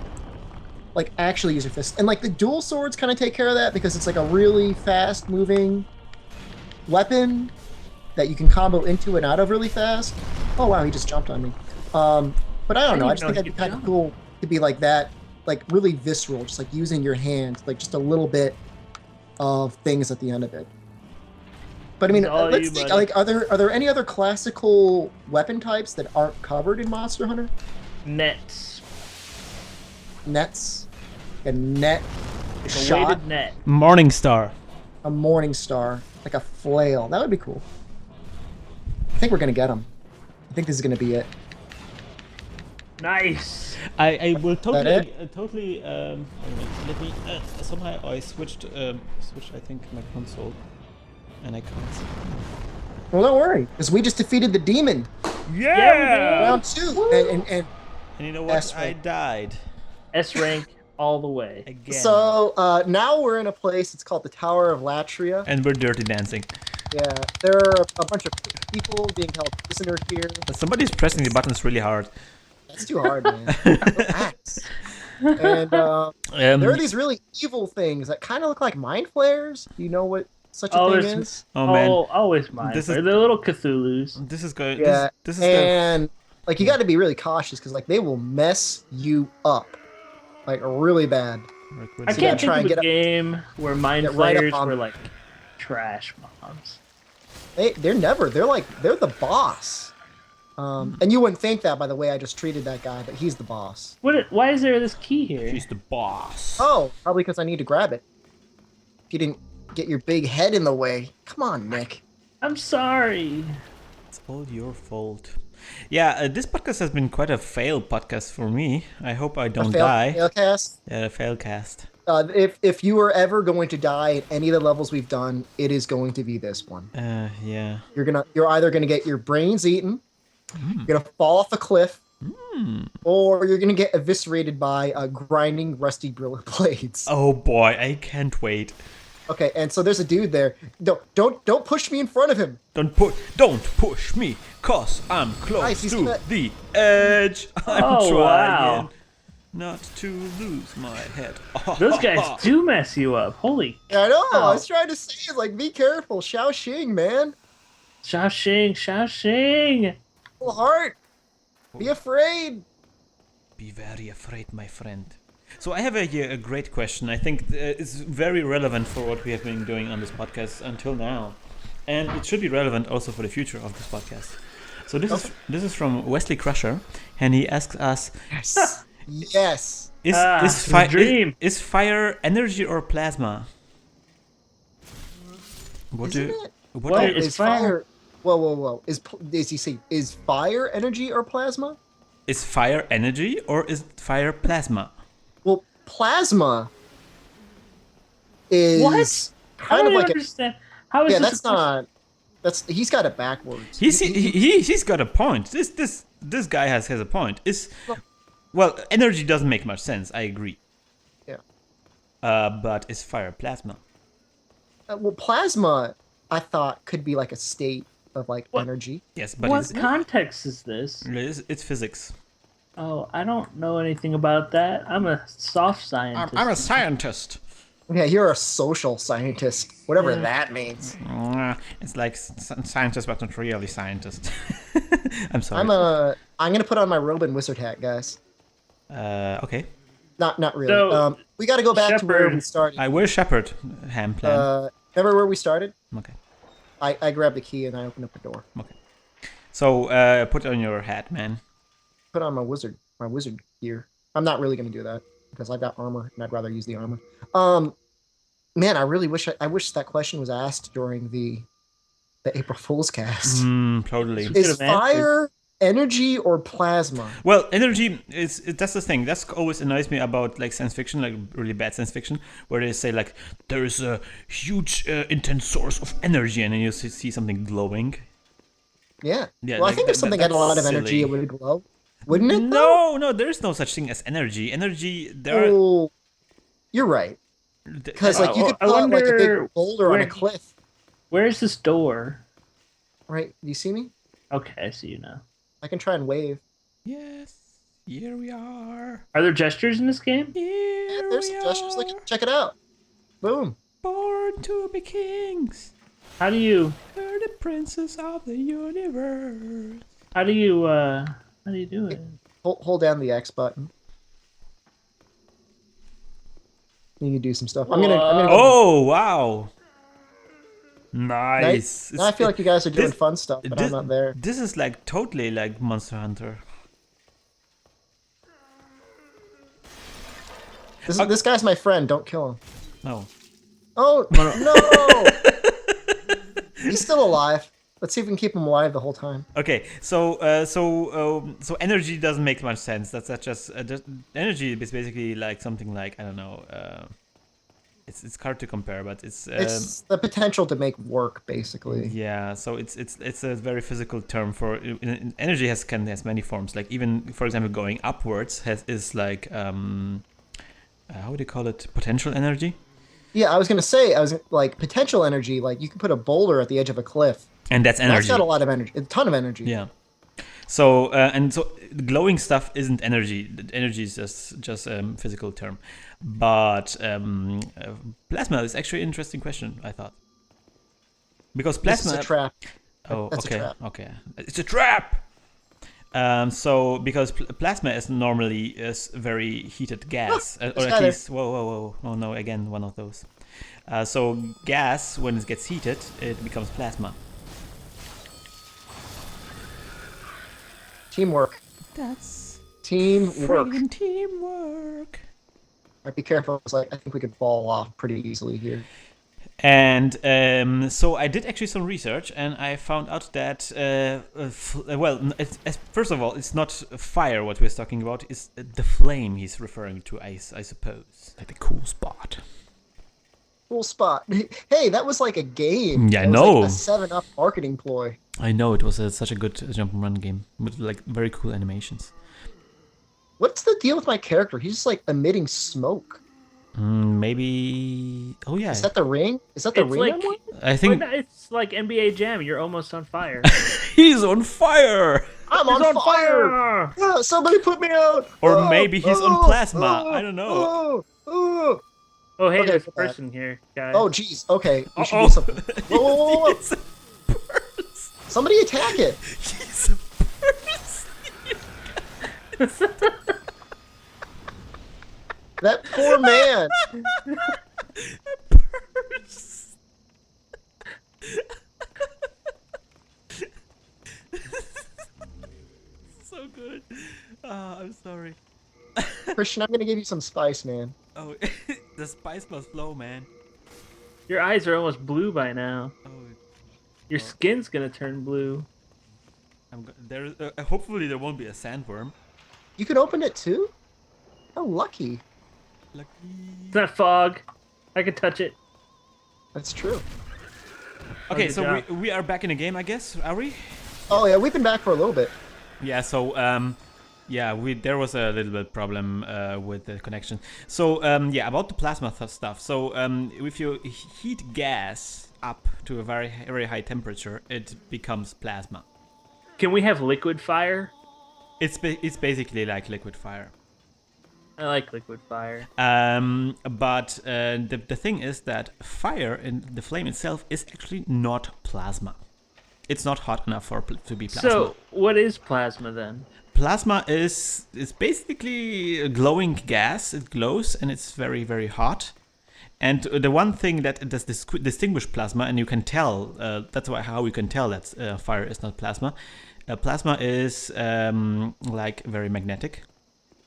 like actually use your fists, and like the dual swords kind of take care of that because it's like a really fast-moving weapon that you can combo into and out of really fast. Oh wow, he just jumped on me. But I don't know. I just think that'd be kind of cool to be like that, like really visceral, just like using your hand, like just a little bit of things at the end of it. But I mean, let's think. Like, are there any other classical weapon types that aren't covered in Monster Hunter? Nets. Nets. A net. A shot. weighted net. Morning Star. A morning star. Like a flail. That would be cool. I think we're gonna get them. I think this is gonna be it. Nice. I will totally That let me somehow I switched I think my console and I can't see. Well, don't worry, because we just defeated the demon. Yeah. Round 2. And you know what? I died S rank all the way. again. so now we're in a place. It's called the Tower of Latria. And we're dirty dancing. Yeah, there are a bunch of people being held prisoner here. Somebody's pressing the buttons really hard. That's too hard, man. Relax. And there are these really evil things that kind of look like mind flayers. Do you know what such a thing is? Oh man, always mine. They're little Cthulhu's. this is good. Yeah, this is and like you got to be really cautious because like they will mess you up, like really bad. I can't think of a game where mind flayers right were like trash mobs. They're the boss. And you wouldn't think that by the way I just treated that guy, but he's the boss. Why is there this key here? She's the boss. Oh, probably because I need to grab it. If you didn't get your big head in the way. Come on, Nick. I'm sorry. It's all your fault. Yeah, this podcast has been quite a fail podcast for me. I hope I don't die. Fail cast? Yeah, a fail cast. If you are ever going to die at any of the levels we've done, it is going to be this one. Yeah. You're either gonna get your brains eaten, you're gonna fall off a cliff, or you're gonna get eviscerated by grinding rusty blades. Oh boy, I can't wait. Okay, and so there's a dude there. Don't push me in front of him. Don't push me, cause I'm close to the edge. I'm trying not to lose my head. Those guys do mess you up. Holy I know. cow. I was trying to say, like, be careful. Shao Xing, man. Shao Xing. Full heart. Be afraid. Be very afraid, my friend. So I have a great question. I think it's very relevant for what we have been doing on this podcast until now, and it should be relevant also for the future of this podcast. So this is from Wesley Crusher, and he asks us, Yes. Is fire energy or plasma? What is fire? Whoa. Is fire energy or plasma? Is fire energy or is fire plasma? Well, plasma is what? kind of like understand. How is this? He's got it backwards. He's got a point. This guy has a point. Well, energy doesn't make much sense. I agree. Yeah. but is fire plasma? Well, plasma, I thought, could be like a state of like What? energy. Yes, but What context is this? it's physics. Oh, I don't know anything about that. I'm a soft scientist. I'm a scientist. Yeah, you're a social scientist, whatever Yeah. that means. It's like scientist, but not really scientist. I'm sorry. I'm gonna put on my Robin wizard hat, guys. Okay. Not really. So, We got to go back to where Shepherd- we started. I will shepherd ham plan. Remember where we started? Okay. I grabbed the key and I opened up the door. Okay. So put on your hat, man. Put on my wizard gear. I'm not really gonna do that because I've got armor and I'd rather use the armor. Man, I really wish I wish that question was asked during the April Fool's cast. Totally. Should Is have answered. fire energy or plasma? Well, energy is that's the thing. That's always annoys me about like science fiction, like really bad science fiction, where they say like there is a huge intense source of energy, and then you see something glowing. Yeah. Yeah, Well, I like think if something had a lot of that's energy, silly. it would glow. Wouldn't it? Though? No, there's no such thing as energy. Energy, there are. Oh, you're right. Because like you could I put like a wonder big boulder on a where- cliff, Where's this door? right? Do you see me? Okay, I see you now. I can try and wave. Yes, here we are. Are there gestures in this game? Here Yeah, there's we some gestures. Like, are, check it out. Boom. born to be kings. How do you We're the princes of the universe. how do you do it? Hold down the X button. You can do some stuff. I'm gonna. Oh wow! Nice. Now I feel like you guys are doing this- fun stuff, but I'm not there. This is like totally like Monster Hunter. This guy's my friend. Don't kill him. No. Oh no! He's still alive. Let's see if we can keep him alive the whole time. Okay, so energy doesn't make much sense. That's just energy is basically like something like I don't know. It's hard to compare, but it's It's the potential to make work, basically. yeah. So it's a very physical term for energy has many forms. Like even for example, going upwards is like how do you call it? Potential energy. Yeah, I was like potential energy. Like you can put a boulder at the edge of a cliff. And that's energy. That's got a lot of energy, a ton of energy. Yeah. So so glowing stuff isn't energy. Energy is just a physical term, but plasma is actually an interesting question. I thought because plasma. This is a trap. Oh, That's a okay, trap. okay. It's a trap. So because plasma is normally is very heated gas, or this at guy there. least whoa. Oh no, again one of those. So gas, when it gets heated, it becomes plasma. Teamwork. That's Teamwork. friggin' teamwork. Right, be careful. It's like I think we could fall off pretty easily here. And so I did actually some research, and I found out that first of all, it's not fire what we're talking about. It's the flame he's referring to. I suppose like the cool spot. Cool spot. Hey, that was like a game. Yeah, I That was know. like a 7-Up marketing ploy. I know it was such a good jump and run game with like very cool animations. What's the deal with my character? He's just like emitting smoke. Maybe. Oh yeah. Is that the ring? Is that the It's ring? like I'm wearing? I think it's like NBA Jam. You're almost on fire. he's on fire. I'm on fire. Ah, somebody put me out. Or Oh, maybe he's on oh, plasma. oh, I don't know. Oh, oh. Oh hey, Okay, there's a go back. person here, guys. Oh, jeez. Okay, we should Uh-oh. do something. Whoa, whoa, whoa, whoa. He's a person. Somebody attack it. He's a person. That poor man. So good. I'm sorry. Christian, I'm gonna give you some spice, man. Oh, the spice must flow, man. Your eyes are almost blue by now. Oh, Your skin's gonna turn blue. there. Hopefully there won't be a sandworm. You can open it too? How lucky. Lucky. It's not fog. I can touch it. That's true. Okay, good so job. we are back in the game, I guess. Are we? Oh yeah, we've been back for a little bit. Yeah. So Yeah, there was a little bit problem with the connection. So yeah, about the plasma stuff. So if you heat gas up to a very high temperature, it becomes plasma. Can we have liquid fire? It's basically like liquid fire. I like liquid fire. But the thing is that fire in the flame itself is actually not plasma. It's not hot enough to be plasma. So what is plasma then? Plasma is basically a glowing gas. It glows and it's very, very hot. And the one thing that does distinguish plasma, and you can tell, that's how you can tell that fire is not plasma. Plasma is like very magnetic.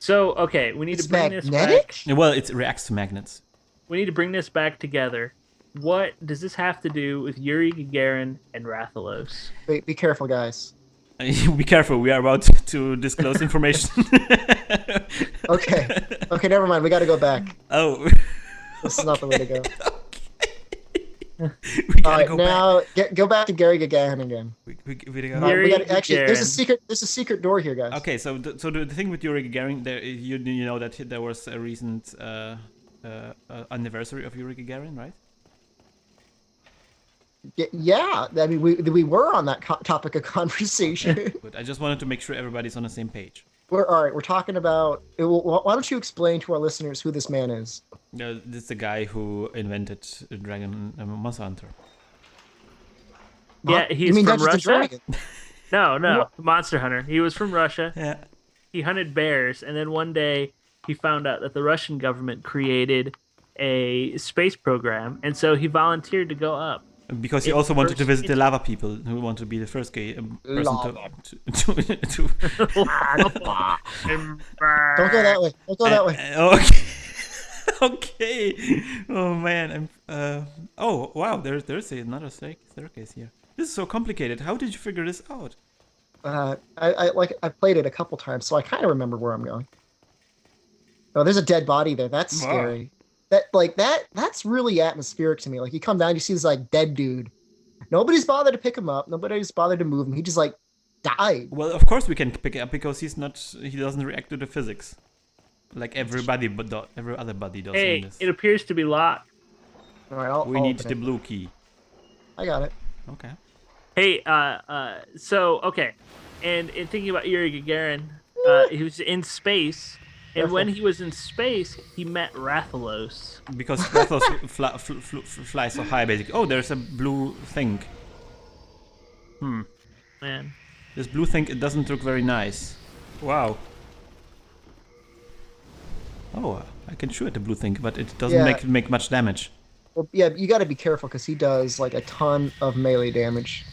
So okay, we need It's to bring magnetic? this back. Well, it reacts to magnets. We need to bring this back together. What does this have to do with Yuri Gagarin and Rathalos? Wait, be careful, guys. Be careful, we are about to disclose information. Okay. Okay, never mind. We got to go back. Oh. This is not the way to go. We gotta All right, go now go back to Gary Gagarin again. We gotta All go. right, we Yuri gotta, actually, there's a Gagarin. secret door here, guys. Okay, so the thing with Yuri Gagarin, you know that there was a recent anniversary of Yuri Gagarin, right? Yeah, I mean, we were on that topic of conversation. But I just wanted to make sure everybody's on the same page. All right. We're talking about. Why don't you explain to our listeners who this man is? This is the guy who invented Dragon Monster Hunter. Yeah, You he's mean from Dungeons and Russia. Dragons? No, Monster Hunter. He was from Russia. Yeah. He hunted bears, and then one day he found out that the Russian government created a space program, and so he volunteered to go up. Because he also wanted to visit the lava people who want to be the first gay person Lava. to Don't go that way. Don't go that way. Okay. Okay. Oh man. Oh wow. There's another staircase here. This is so complicated. How did you figure this out? I played it a couple times, so I kind of remember where I'm going. Oh, there's a dead body there. That's Wow. scary. That's really atmospheric to me. Like you come down, you see this like dead dude. Nobody's bothered to pick him up. Nobody's bothered to move him. He just like died. Well, of course we can pick it up because he doesn't react to the physics, like everybody, but every other body does in Hey, this. it appears to be locked. All right, We I'll need open the it. blue key. I got it. Okay. Hey, so okay, and in thinking about Yuri Gagarin, he was in space, and Careful. when he was in space, he met Rathalos. Because Rathalos fly so high, basically. Oh, there's a blue thing. Man, This blue thing, it doesn't look very nice. Wow. Oh, I can shoot at the blue thing, but it doesn't Yeah. make much damage. Well, yeah, you got to be careful because he does like a ton of melee damage.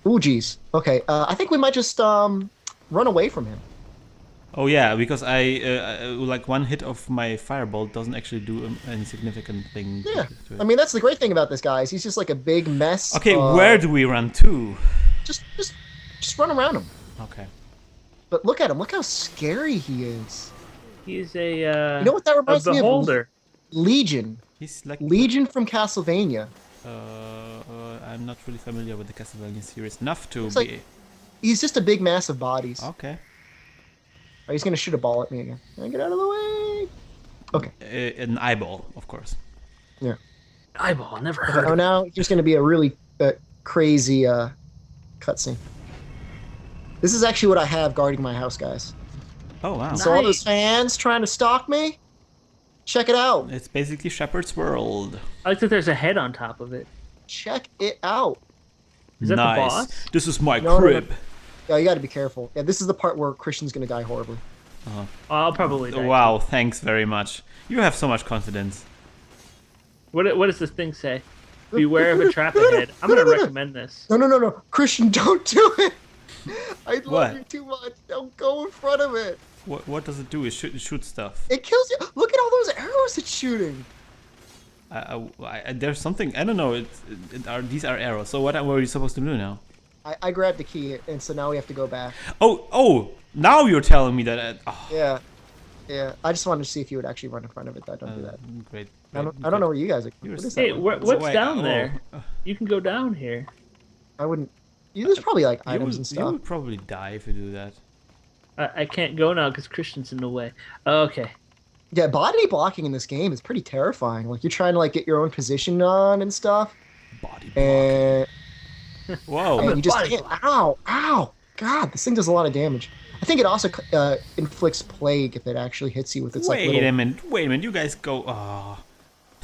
Oh, geez. Okay, I think we might just run away from him. Oh yeah, because like one hit of my firebolt doesn't actually do any significant thing. Yeah, to it. I mean that's the great thing about this guy is he's just like a big mess. Okay, of- where do we run to? just run around him. Okay. But look at him. Look how scary he is. he's a You know what that a reminds me of? beholder. Legion. He's like Legion from Castlevania. I'm not really familiar with the Castlevania series enough to It's be. like- He's just a big mass of bodies. Okay. Oh, he's gonna shoot a ball at me again. Get out of the way. Okay. An eyeball, of course. Yeah. Eyeball, never heard. Oh, of now here's gonna be a really crazy cutscene. This is actually what I have guarding my house, guys. Oh wow. So all those Nice. fans trying to stalk me, check it out. It's basically Shepherd's World. I like that there's a head on top of it. Check it out. Is that the Nice. boss? This is my No, no, no. crib. Yeah, you got to be careful. Yeah, this is the part where Christian's gonna die horribly. Oh, I'll probably die. Wow, thanks very much. You have so much confidence. What does this thing say? Beware of a trap ahead. I'm gonna recommend this. No, Christian, don't do it. I love What? you too much. Don't go in front of it. What does it do? It shoot stuff. It kills you. Look at all those arrows it's shooting. There's something I don't know. These are arrows. So what are you supposed to do now? I grabbed the key, and so now we have to go back. Oh! Now you're telling me that. Yeah. I just wanted to see if you would actually run in front of it. I don't do that. Great. I don't know where you guys are. What is that? Hey, one? what's Wait, down oh. there? You can go down here. I wouldn't. There's probably like You items would, and you stuff. would probably die if you do that. I can't go now because Christian's in the way. Okay. Yeah, body blocking in this game is pretty terrifying. Like you're trying to like get your own position on and stuff, Body blocking. and Whoa. you just can't. Ow, ow, God, this thing does a lot of damage. I think it also inflicts plague if it actually hits you with its like Wait little. a minute. Wait a minute. You guys go. Oh.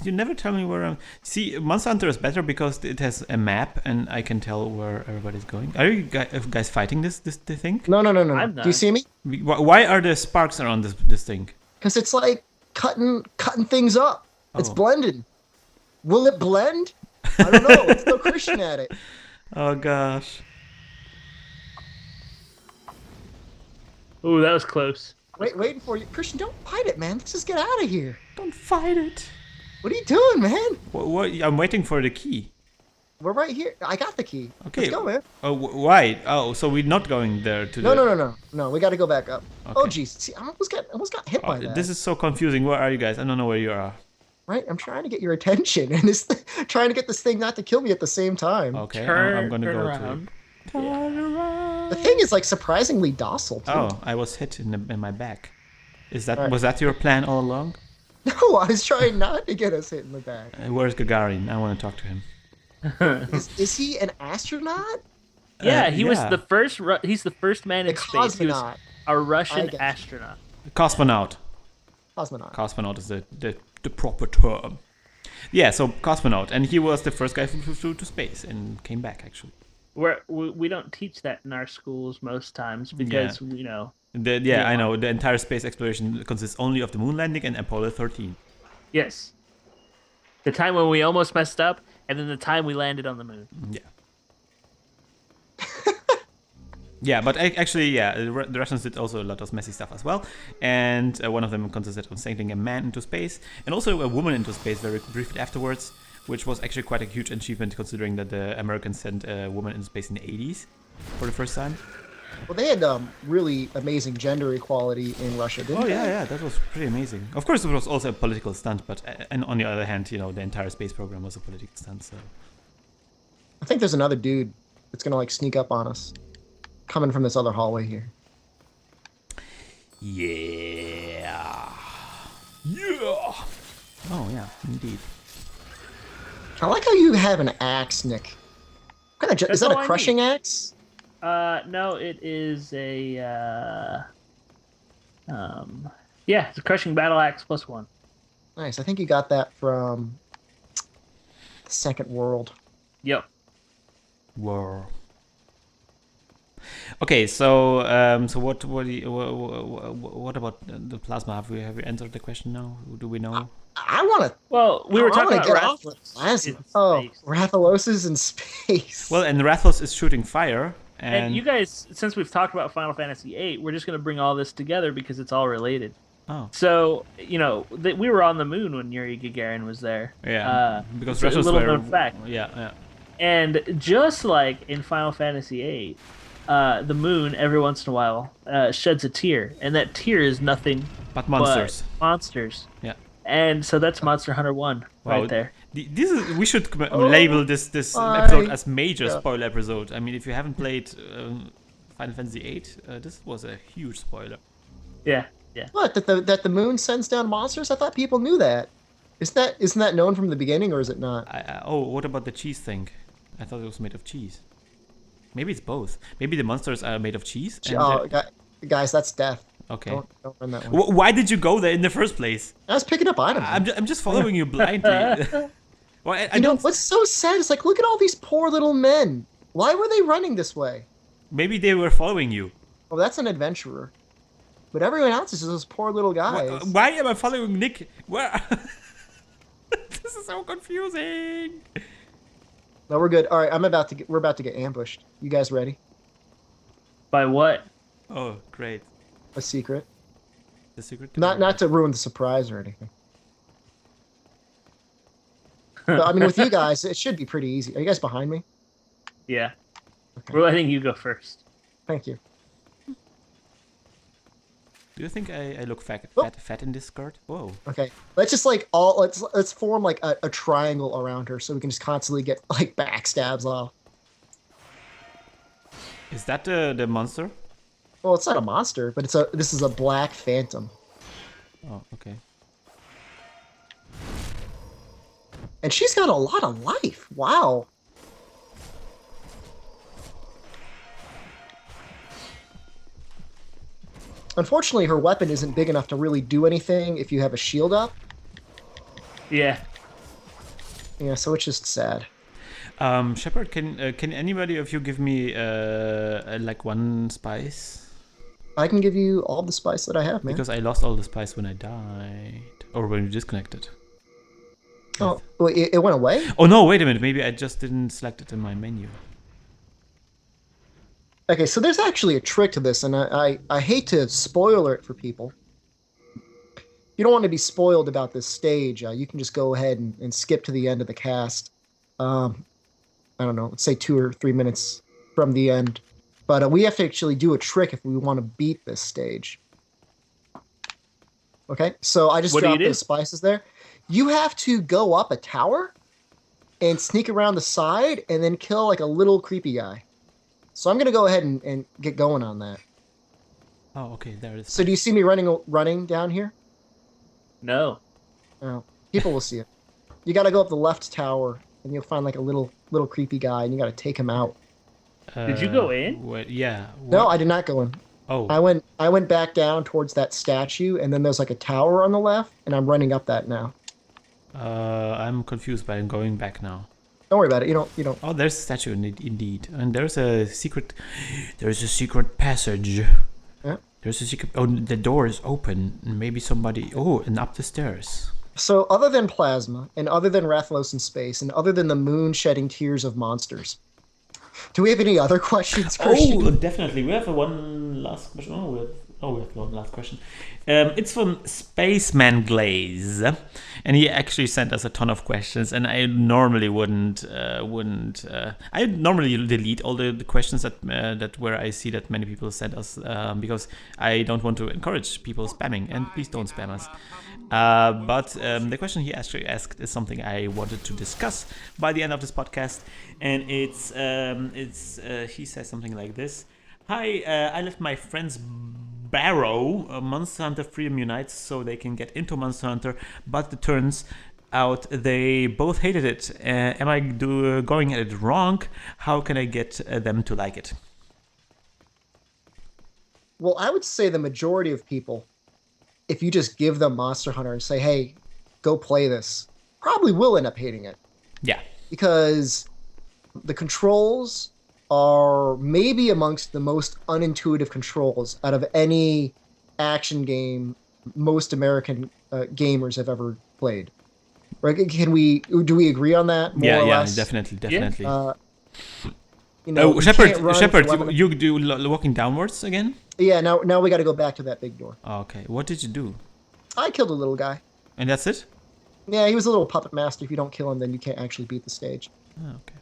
You never tell me where I'm. See, Monster Hunter is better because it has a map and I can tell where everybody's going. Are you guys fighting this thing? No, no, no, no, no. I'm Do not. you see me? Why are there sparks around this thing? Because it's like cutting things up. It's Oh. blending. Will it blend? I don't know. Let's go Christian at it. Oh gosh. Ooh, that was close. Waiting for you, Christian. Don't fight it, man. Let's just get out of here. Don't fight it. What are you doing, man? What? I'm waiting for the key. We're right here. I got the key. Okay. Let's go, man. Oh, why? Oh, so we're not going there to No, the... no, no, no, no. We got to go back up. Oh, Okay. jeez. See, I almost got hit by that. This is so confusing. Where are you guys? I don't know where you are. Right. I'm trying to get your attention, and trying to get this thing not to kill me at the same time. Okay, Turn, I'm gonna turn go around. to... Turn around. The thing is like surprisingly docile too. Oh, I was hit in my back. Is that Alright. was that your plan all along? No, I was trying not to get us hit in the back. Where's Gagarin? I want to talk to him. Is he an astronaut? Yeah, he was yeah. the first. He's the first man A in space. He was cosmonaut. a Russian I get- astronaut. Cosmonaut. Cosmonaut. Cosmonaut is the proper term. Yeah, so cosmonaut, and he was the first guy who flew to space and came back actually. We don't teach that in our schools most times because you know. I know. The entire space exploration consists only of the moon landing and Apollo 13. Yes. The time when we almost messed up, and then the time we landed on the moon. Yeah. Yeah, but actually, yeah, the Russians did also a lot of messy stuff as well. And one of them consisted of sending a man into space and also a woman into space very briefly afterwards, which was actually quite a huge achievement considering that the Americans sent a woman into space in the 80s for the first time. Well, they had really amazing gender equality in Russia, didn't Oh they? yeah, that was pretty amazing. Of course, it was also a political stunt, but and on the other hand, you know, the entire space program was a political stunt. So I think there's another dude that's gonna like sneak up on us, coming from this other hallway here. yeah. Oh yeah, indeed. I like how you have an axe, Nick. What kind of is That's that all a I crushing axe? No, it is a. Yeah, it's a crushing battle axe +1. Nice. I think you got that from the Second World. Yep. Whoa. Okay, so what about the plasma? Have we answered the question now? Do we know? I want to. Well, we were talking about get off the Rathalos plasma. in Oh, space. Rathalos is in space. Well, and Rathlos is shooting fire, And you guys, since we've talked about Final Fantasy VIII, we're just going to bring all this together because it's all related. Oh. So, you know, we were on the moon when Yuri Gagarin was there. Yeah, because it's a Russians little were... known fact. Yeah. And just like in Final Fantasy VIII, the moon every once in a while sheds a tear, and that tear is nothing But monsters. but monsters. Yeah. And so that's Monster Hunter 1 Wow. right there. This is we should label this my episode as major God. spoiler episode. I mean, if you haven't played Final Fantasy VIII, this was a huge spoiler. Yeah. What? That the moon sends down monsters? I thought people knew that. Isn't that known from the beginning, or is it not? What about the cheese thing? I thought it was made of cheese. Maybe it's both. Maybe the monsters are made of cheese. And Oh, guys, that's death. okay. Don't run that one. Why did you go there in the first place? I was picking up items. I'm just following you blindly. Well, I You know don't. what's so sad is like, look at all these poor little men. Why were they running this way? Maybe they were following you. Oh, that's an adventurer. But everyone else is those poor little guys. Why am I following Nick? Where? This is so confusing. No, we're good. All right, we're about to get ambushed. You guys ready? By what? Oh, great. A secret. The secret. Not to ruin the surprise or anything. But, I mean, with you guys, it should be pretty easy. Are you guys behind me? Yeah. Okay. We're letting you go first. Thank you. Do you think I look fat in this skirt? Whoa. Okay, let's just like let's form like a triangle around her so we can just constantly get like backstabs off. Is that the monster? Well, it's not a monster, but this is a black phantom. Oh, okay. And she's got a lot of life. Wow. Unfortunately, her weapon isn't big enough to really do anything if you have a shield up. Yeah. Yeah, so it's just sad. Shepard, can anybody of you give me like one spice? I can give you all the spice that I have, man. Because I lost all the spice when I died, or when you disconnected. Oh, wait, it went away? Oh no! Wait a minute. Maybe I just didn't select it in my menu. Okay, so there's actually a trick to this, and I hate to spoiler it for people. You don't want to be spoiled about this stage. You can just go ahead and skip to the end of the cast. I don't know, let's say 2 or 3 minutes from the end. But we have to actually do a trick if we want to beat this stage. Okay, so I just dropped those spices there. You have to go up a tower and sneak around the side and then kill like a little creepy guy. So I'm going to go ahead and get going on that. Oh, okay, there it is. So do you see me running down here? No. Oh, people will see it. You got to go up the left tower, and you'll find like a little creepy guy, and you got to take him out. Did you go in? Yeah. No, I did not go in. Oh. I went back down towards that statue, and then there's like a tower on the left, and I'm running up that now. I'm confused, but I'm going back now. Don't worry about it. You don't. Oh, there's a statue indeed, and there's a secret. There's a secret passage. Yeah. There's a secret. Oh, the door is open. Maybe somebody. Oh, and up the stairs. So, other than plasma, and other than Rathalos in space, and other than the moon shedding tears of monsters, do we have any other questions? Oh, definitely. We have one last question. We have one last question. It's from Spaceman Glaze, and he actually sent us a ton of questions. And I normally wouldn't. I normally delete all the questions that where I see that many people sent us because I don't want to encourage people spamming. And please don't spam us. But the question he actually asked is something I wanted to discuss by the end of this podcast, and it's he says something like this. Hi, I left my friends Barrow Monster Hunter Freedom Unites so they can get into Monster Hunter, but it turns out they both hated it. Am I going at it wrong? How can I get them to like it? Well, I would say the majority of people, if you just give them Monster Hunter and say, hey, go play this, probably will end up hating it. Yeah. Because the controls are maybe amongst the most unintuitive controls out of any action game most American gamers have ever played. Right? Do we agree on that? More or less? Definitely. Shepard, you do walking downwards again? Yeah, now we got to go back to that big door. Okay, what did you do? I killed a little guy. And that's it? Yeah, he was a little puppet master. If you don't kill him, then you can't actually beat the stage. Oh, okay.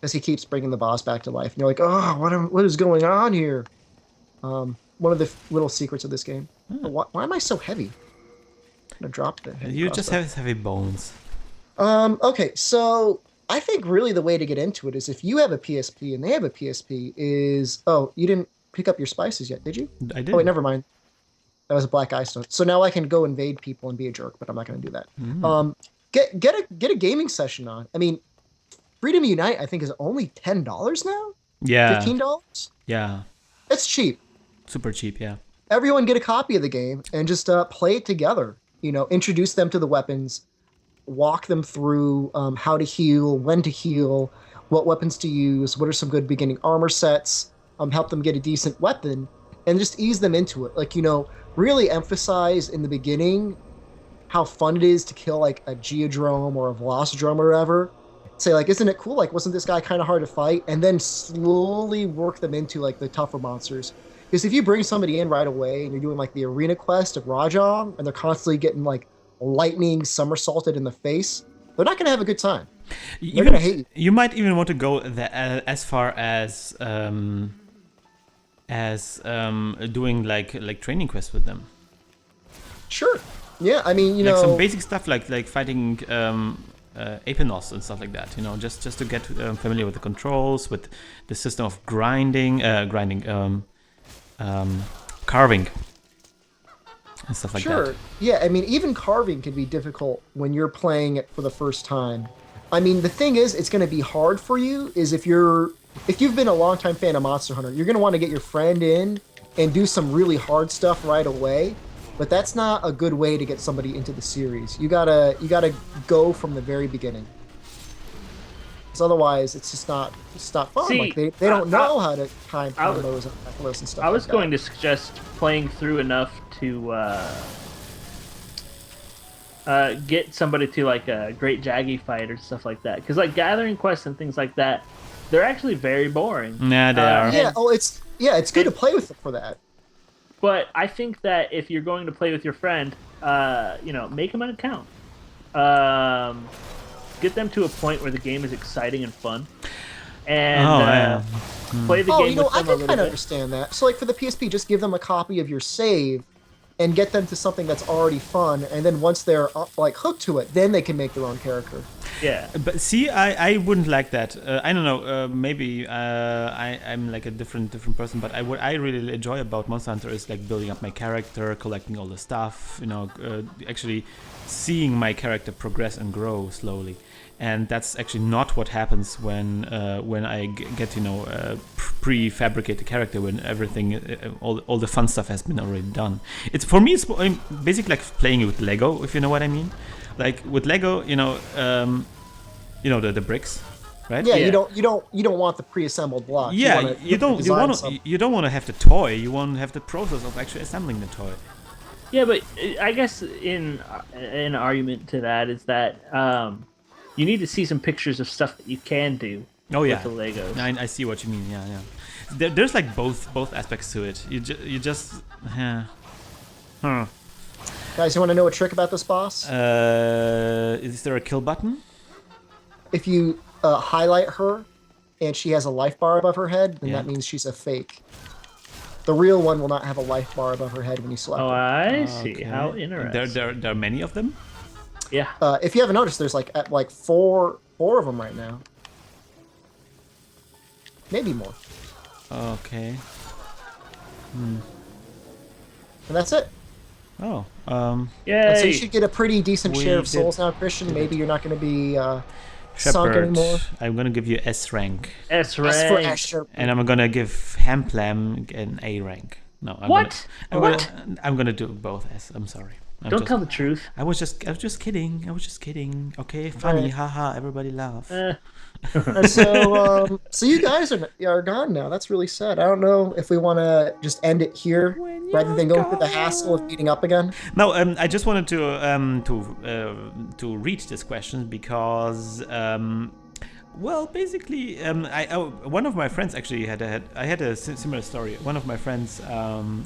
As he keeps bringing the boss back to life. And you're like, oh, what is going on here? One of the little secrets of this game. Oh. Why am I so heavy? I'm going to drop the heavy You just have heavy bones. Okay, so I think really the way to get into it is if you have a PSP and they have a PSP is... Oh, you didn't pick up your spices yet, did you? I did. Oh, wait, never mind. That was a black eye stone. So now I can go invade people and be a jerk, but I'm not going to do that. Mm. Get a gaming session on. I mean, Freedom Unite, I think, is only $10 now? Yeah. $15? Yeah. It's cheap. Super cheap, yeah. Everyone get a copy of the game and just play it together. You know, introduce them to the weapons, walk them through how to heal, when to heal, what weapons to use, what are some good beginning armor sets, help them get a decent weapon, and just ease them into it. Like, you know, really emphasize in the beginning how fun it is to kill, like, a Geodrome or a Velocidrome or whatever. Say, like, isn't it cool? Like, wasn't this guy kind of hard to fight? And then slowly work them into, like, the tougher monsters. Because if you bring somebody in right away and you're doing, like, the arena quest of Rajang, and they're constantly getting, like, lightning somersaulted in the face, they're not going to have a good time. They're going to hate you. You might even want to go as far as doing, like training quests with them. Sure. Yeah, I mean, you know... some basic stuff like fighting... Apenos and stuff like that, you know, just to get familiar with the controls, with the system of grinding, carving and stuff like Sure. that. Yeah, I mean, even carving can be difficult when you're playing it for the first time. I mean, the thing is, it's going to be hard for you is if you've been a longtime fan of Monster Hunter, you're going to want to get your friend in and do some really hard stuff right away. But that's not a good way to get somebody into the series. You gotta go from the very beginning. Because otherwise, it's not fun. See, like they don't know how to time combos and macros and stuff. I was like going to suggest playing through enough to get somebody to like a Great Jaggy fight or stuff like that. Because like gathering quests and things like that, they're actually very boring. Yeah, they are. Yeah. Oh, it's good to play with them for that. But I think that if you're going to play with your friend, make them an account. Get them to a point where the game is exciting and fun, and play the game with them I a can little kind of bit. understand that. So, like for the PSP, just give them a copy of your save, and get them to something that's already fun. And then once they're like hooked to it, then they can make their own character. Yeah. But see, I wouldn't like that. I don't know. Maybe I'm like a different person. But what I really enjoy about Monster Hunter is like building up my character, collecting all the stuff. Actually seeing my character progress and grow slowly. And that's actually not what happens when I get prefabricated character, when everything all the fun stuff has been already done. It's for me, it's basically like playing with Lego, if you know what I mean. Like with Lego, the bricks, right? Yeah, Yeah. you don't want the pre-assembled blocks. Yeah, you don't want to have the toy. You want to have the process of actually assembling the toy. Yeah, but I guess in an argument to that is that you need to see some pictures of stuff that you can do. Oh yeah, with the Legos. I see what you mean. Yeah. There's like both aspects to it. You just Guys, you want to know a trick about this boss? Is there a kill button? If you highlight her and she has a life bar above her head, then Yeah. that means she's a fake. The real one will not have a life bar above her head when you select Oh, her. I see. Okay. How interesting. There are many of them. Yeah. If you haven't noticed, there's like four of them right now. Maybe more. Okay. And that's it. Oh. Yay. So you should get a pretty decent We share of did- souls now, Christian. Maybe you're not going to be sunk Shepherd, anymore. I'm gonna give you S rank, S As for rank. Asher, and I'm gonna give Hamplam an A rank. No, What? I'm gonna do both S. I'm sorry. Don't tell the truth. I was just kidding. Okay, funny, Right. haha. Everybody laugh. and so you guys are gone now. That's really sad. I don't know if we want to just end it here When rather than you're going through the hassle of meeting up again. No, I just wanted to read this question because basically, one of my friends actually I had a similar story. One of my friends,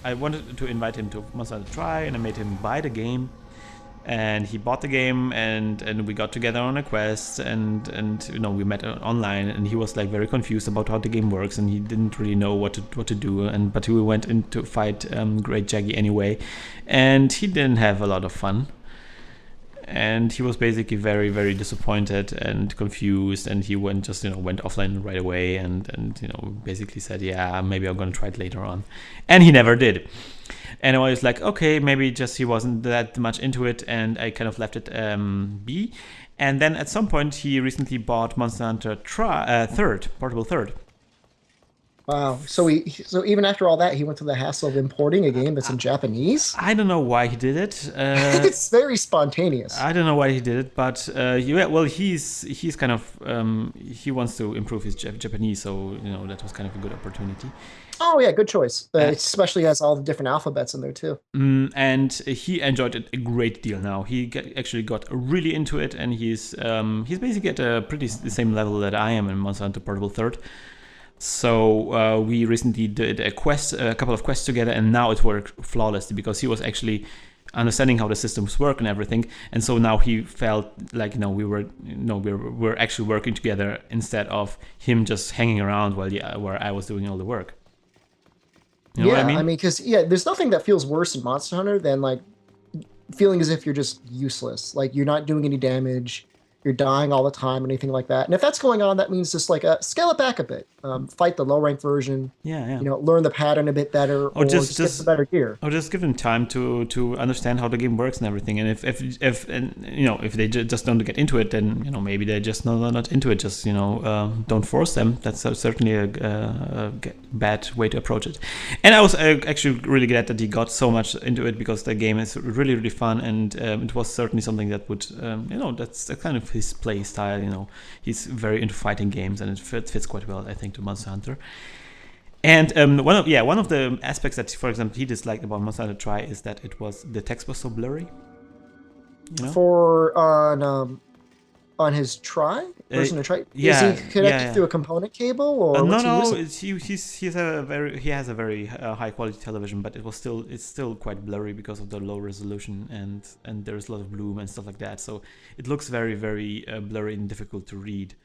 I wanted to invite him to Monster Hunter Try, and I made him buy the game, and he bought the game, and we got together on a quest, and we met online, and he was like very confused about how the game works, and he didn't really know what to do, but we went in to fight Great Jaggy anyway, and he didn't have a lot of fun. And he was basically very, very disappointed and confused, and he went offline right away, and basically said, yeah, maybe I'm gonna try it later on, and he never did. And I was like, okay, maybe just he wasn't that much into it, and I kind of left it be. And then at some point, he recently bought Monster Hunter Portable Third. Wow. So even after all that, he went through the hassle of importing a game that's in Japanese. I don't know why he did it. It's very spontaneous. I don't know why he did it, but he's kind of he wants to improve his Japanese, so that was kind of a good opportunity. Oh yeah, good choice. Especially has all the different alphabets in there too. And he enjoyed it a great deal. Now he actually got really into it, and he's basically at a pretty the same level that I am in Monster Hunter Portable Third. So we recently did a couple of quests together, and now it worked flawlessly because he was actually understanding how the systems work and everything, and so now he felt like we were actually working together instead of him just hanging around where I was doing all the work. You know what I mean? Because there's nothing that feels worse in Monster Hunter than like feeling as if you're just useless, like you're not doing any damage. you're dying all the time, anything like that. And if that's going on, that means just like scale it back a bit. Fight the low rank version. Yeah. Learn the pattern a bit better, or just get some better gear. Or just give them time to understand how the game works and everything. And if they just don't get into it, then maybe they're just not into it. Just don't force them. That's certainly a bad way to approach it. And I was actually really glad that he got so much into it, because the game is really, really fun, and it was certainly something that would that's kind of his play style. He's very into fighting games, and it fits quite well, I think, to Monster Hunter. And one of the aspects that, for example, he disliked about Monster Hunter Tri is that the text was so blurry. For on his Tri version of Tri, is he connected through a component cable, or no? He has a very high quality television, but it's still quite blurry because of the low resolution, and there's a lot of bloom and stuff like that. So it looks very, very blurry and difficult to read.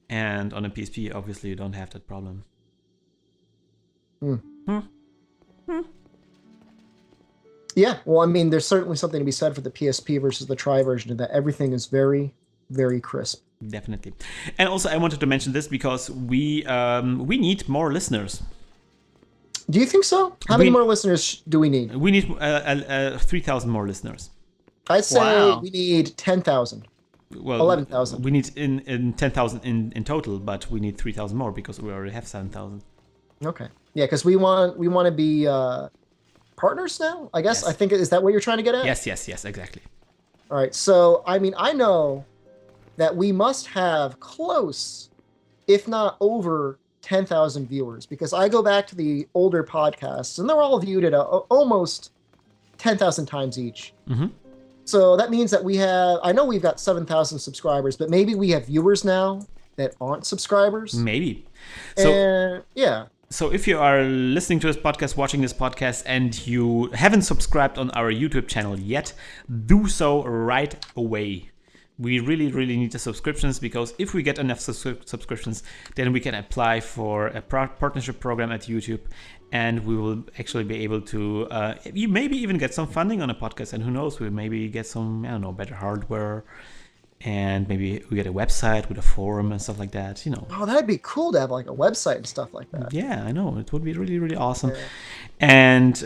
And on a PSP, obviously, you don't have that problem. Yeah, well, I mean, there's certainly something to be said for the PSP versus the Tri version, in that everything is very, very crisp. Definitely. And also, I wanted to mention this because we need more listeners. Do you think so? How many more listeners do we need? We need 3,000 more listeners. I'd say we need 10,000. Well, 11,000. We need in 10,000 in total, but we need 3,000 more because we already have 7,000. Okay. Yeah, because we want to be partners now, I guess. Yes. I think, is that what you're trying to get at? Yes, exactly. All right. So, I mean, I know that we must have close, if not over, 10,000 viewers, because I go back to the older podcasts, and they're all viewed at almost 10,000 times each. Mm-hmm. So that means that I know we've got 7,000 subscribers, but maybe we have viewers now that aren't subscribers. Maybe. So, yeah. So if you are listening to this podcast, watching this podcast, and you haven't subscribed on our YouTube channel yet, do so right away. We really, really need the subscriptions, because if we get enough subscriptions, then we can apply for a partnership program at YouTube, and we will actually be able to maybe even get some funding on a podcast, and who knows, we maybe get some, better hardware, and maybe we get a website with a forum and stuff like that, Oh, that'd be cool to have like a website and stuff like that. Yeah, I know. It would be really, really awesome. Yeah. And,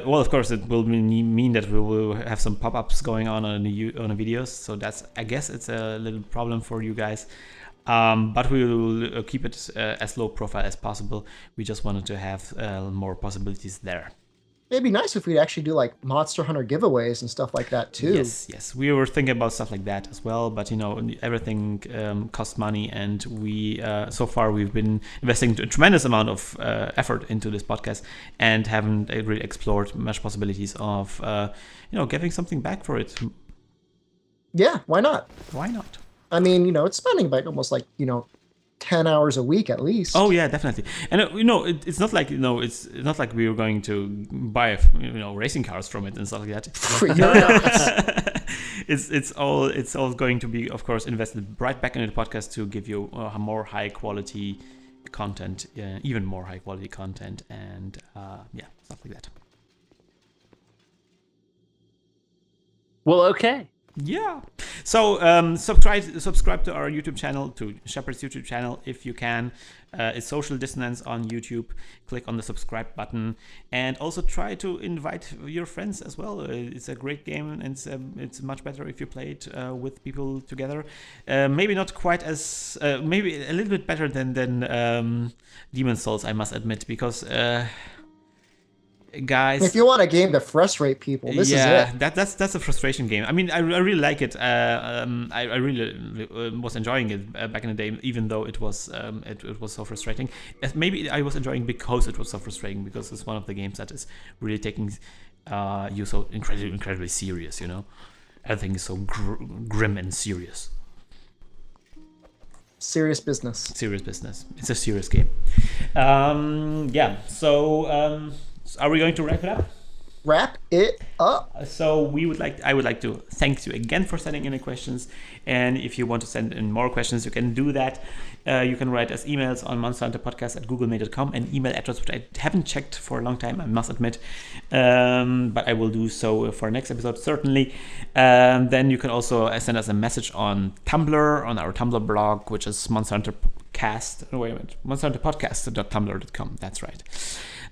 well, of course, it will mean that we will have some pop-ups going on the videos. So I guess it's a little problem for you guys. But we will keep it as low profile as possible. We just wanted to have more possibilities there. It'd be nice if we'd actually do like Monster Hunter giveaways and stuff like that too. Yes. We were thinking about stuff like that as well, but everything costs money, and we so far we've been investing a tremendous amount of effort into this podcast, and haven't really explored much possibilities of giving something back for it. Yeah, why not? Why not? I mean, it's spending like almost like 10 hours a week at least. Oh yeah, definitely. And it's not like it's not like we were going to buy racing cars from it and stuff like that. it's all going to be, of course, invested right back into the podcast to give you more high quality content, even more high quality content, and stuff like that. Well, okay. Yeah. So subscribe to our YouTube channel, to Shepard's YouTube channel, if you can. It's Social Dissonance on YouTube. Click on the subscribe button, and also try to invite your friends as well. It's a great game, and it's much better if you play it with people together. Maybe not quite as maybe a little bit better than Demon's Souls, I must admit, because guys, if you want a game to frustrate people, this is it. That's a frustration game. I mean, I really like it. I really was enjoying it back in the day, even though it was so frustrating. Maybe I was enjoying because it was so frustrating, because it's one of the games that is really taking you so incredibly serious. Everything is so grim and serious. Serious business. Serious business. It's a serious game. So. Are we going to wrap it up? wrap it up. So I would like to thank you again for sending in the questions. And if you want to send in more questions, you can do that. You can write us emails on monsterhunterpodcast@googlemail.com, an email address which I haven't checked for a long time, I must admit. But I will do so for next episode, certainly. Then you can also send us a message on Tumblr, on our Tumblr blog, which is monsterhunterpodcast.tumblr.com. That's right.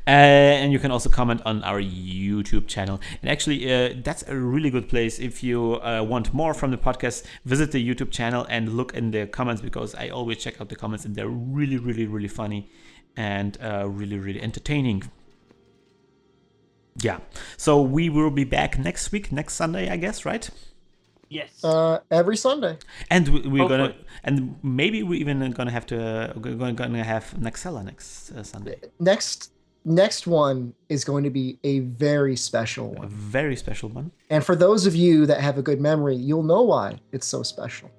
And you can also comment on our YouTube channel. And actually, that's a really good place. If you want more from the podcast, visit the YouTube channel and look in the comments, because I always check out the comments and they're really, really, really funny and really, really entertaining. Yeah. So we will be back next week, next Sunday, I guess, right? Yes. Every Sunday. And we're Hopefully. gonna, and maybe we're even gonna have Nexella next Sunday. Next one is going to be a very special A one. very special one. And for those of you that have a good memory, you'll know why it's so special.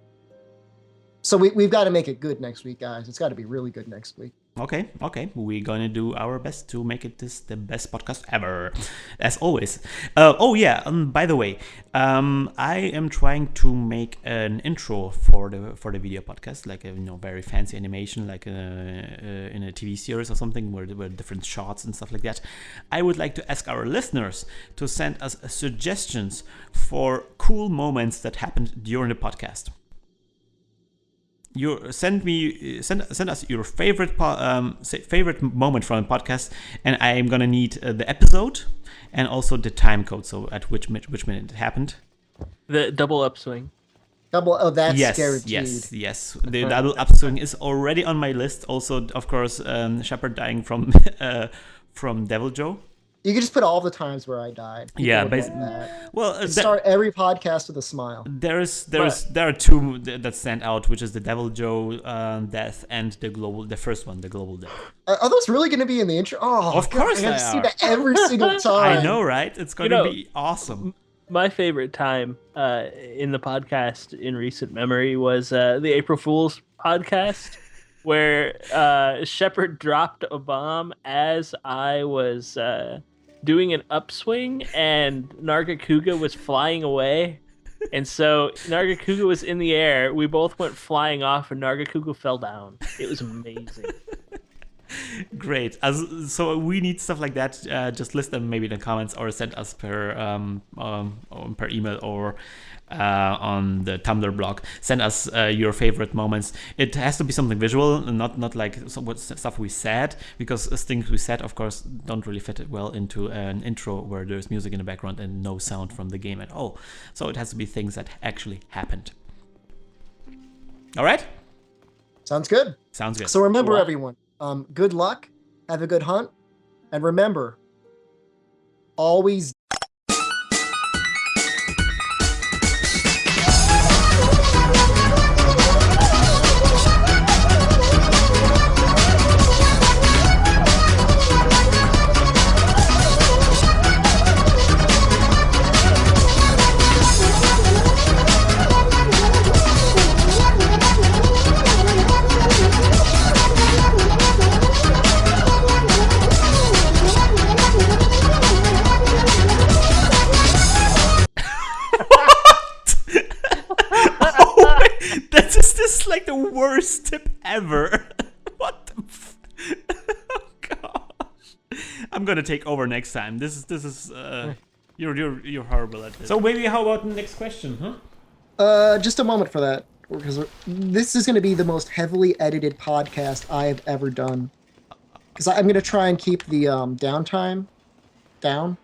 So we've got to make it good next week, guys. It's got to be really good next week. Okay. We're gonna do our best to make it the best podcast ever, as always. By the way, I am trying to make an intro for the video podcast, like a very fancy animation, like in a TV series or something, where there were different shots and stuff like that. I would like to ask our listeners to send us suggestions for cool moments that happened during the podcast. Send us your favorite moment from the podcast, and I am gonna need the episode and also the time code, so at which minute it happened. The double upswing. That's Yes, guaranteed. yes. The double upswing is already on my list. Also, of course, Shepard dying from from Devil Joe. You can just put all the times where I died. People Yeah, would basically. love that. Well, Start every podcast with a smile. there are two that stand out, which is the Devil Joe death and the first one, the global death. Are those really going to be in the intro? Oh, Of God, course I have they to see are. that every single time. I know, right? It's going to be awesome. My favorite time in the podcast in recent memory was the April Fool's podcast, where Shepard dropped a bomb as I was doing an upswing, and Nargacuga was flying away. And so Nargacuga was in the air. We both went flying off, and Nargacuga fell down. It was amazing. Great. So we need stuff like that. Just list them maybe in the comments, or send us per email or on the Tumblr blog. Send us your favorite moments. It has to be something visual, and not like stuff we said, because things we said, of course, don't really fit it well into an intro where there's music in the background and no sound from the game at all. So it has to be things that actually happened. All right? Sounds good. Sounds good. So remember, Cool. everyone, good luck, have a good hunt, and remember, always This is like the worst tip ever. What the oh gosh. I'm gonna take over next time. This is you're horrible at this. So maybe how about the next question, huh? just a moment for that, because this is going to be the most heavily edited podcast I have ever done. Because I'm going to try and keep the downtime down.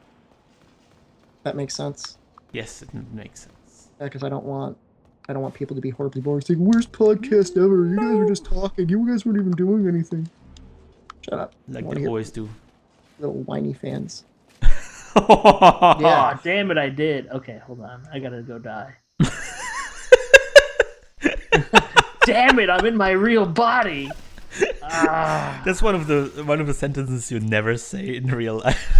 That makes sense. Yes, it makes sense. Because I don't want people to be horribly bored. It's like, worst podcast ever. You guys were just talking. You guys weren't even doing anything. Shut up. Like I wanna they hear always do. little whiny fans. Yeah, Yeah. damn it, I did. Okay, hold on. I gotta go die. Damn it, I'm in my real body. That's one of the sentences you never say in real life.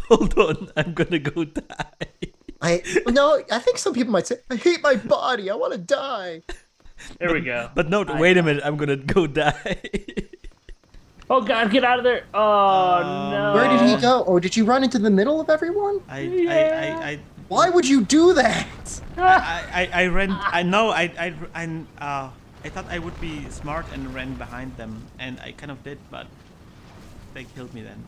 Hold on, I'm gonna go die. I think some people might say, I hate my body. I want to die. There we go. But no, wait a minute, I'm gonna go die. Oh God, get out of there! Oh no! Where did he go? Or did you run into the middle of everyone? Why would you do that? I ran. I thought I would be smart and ran behind them, and I kind of did, but they killed me then.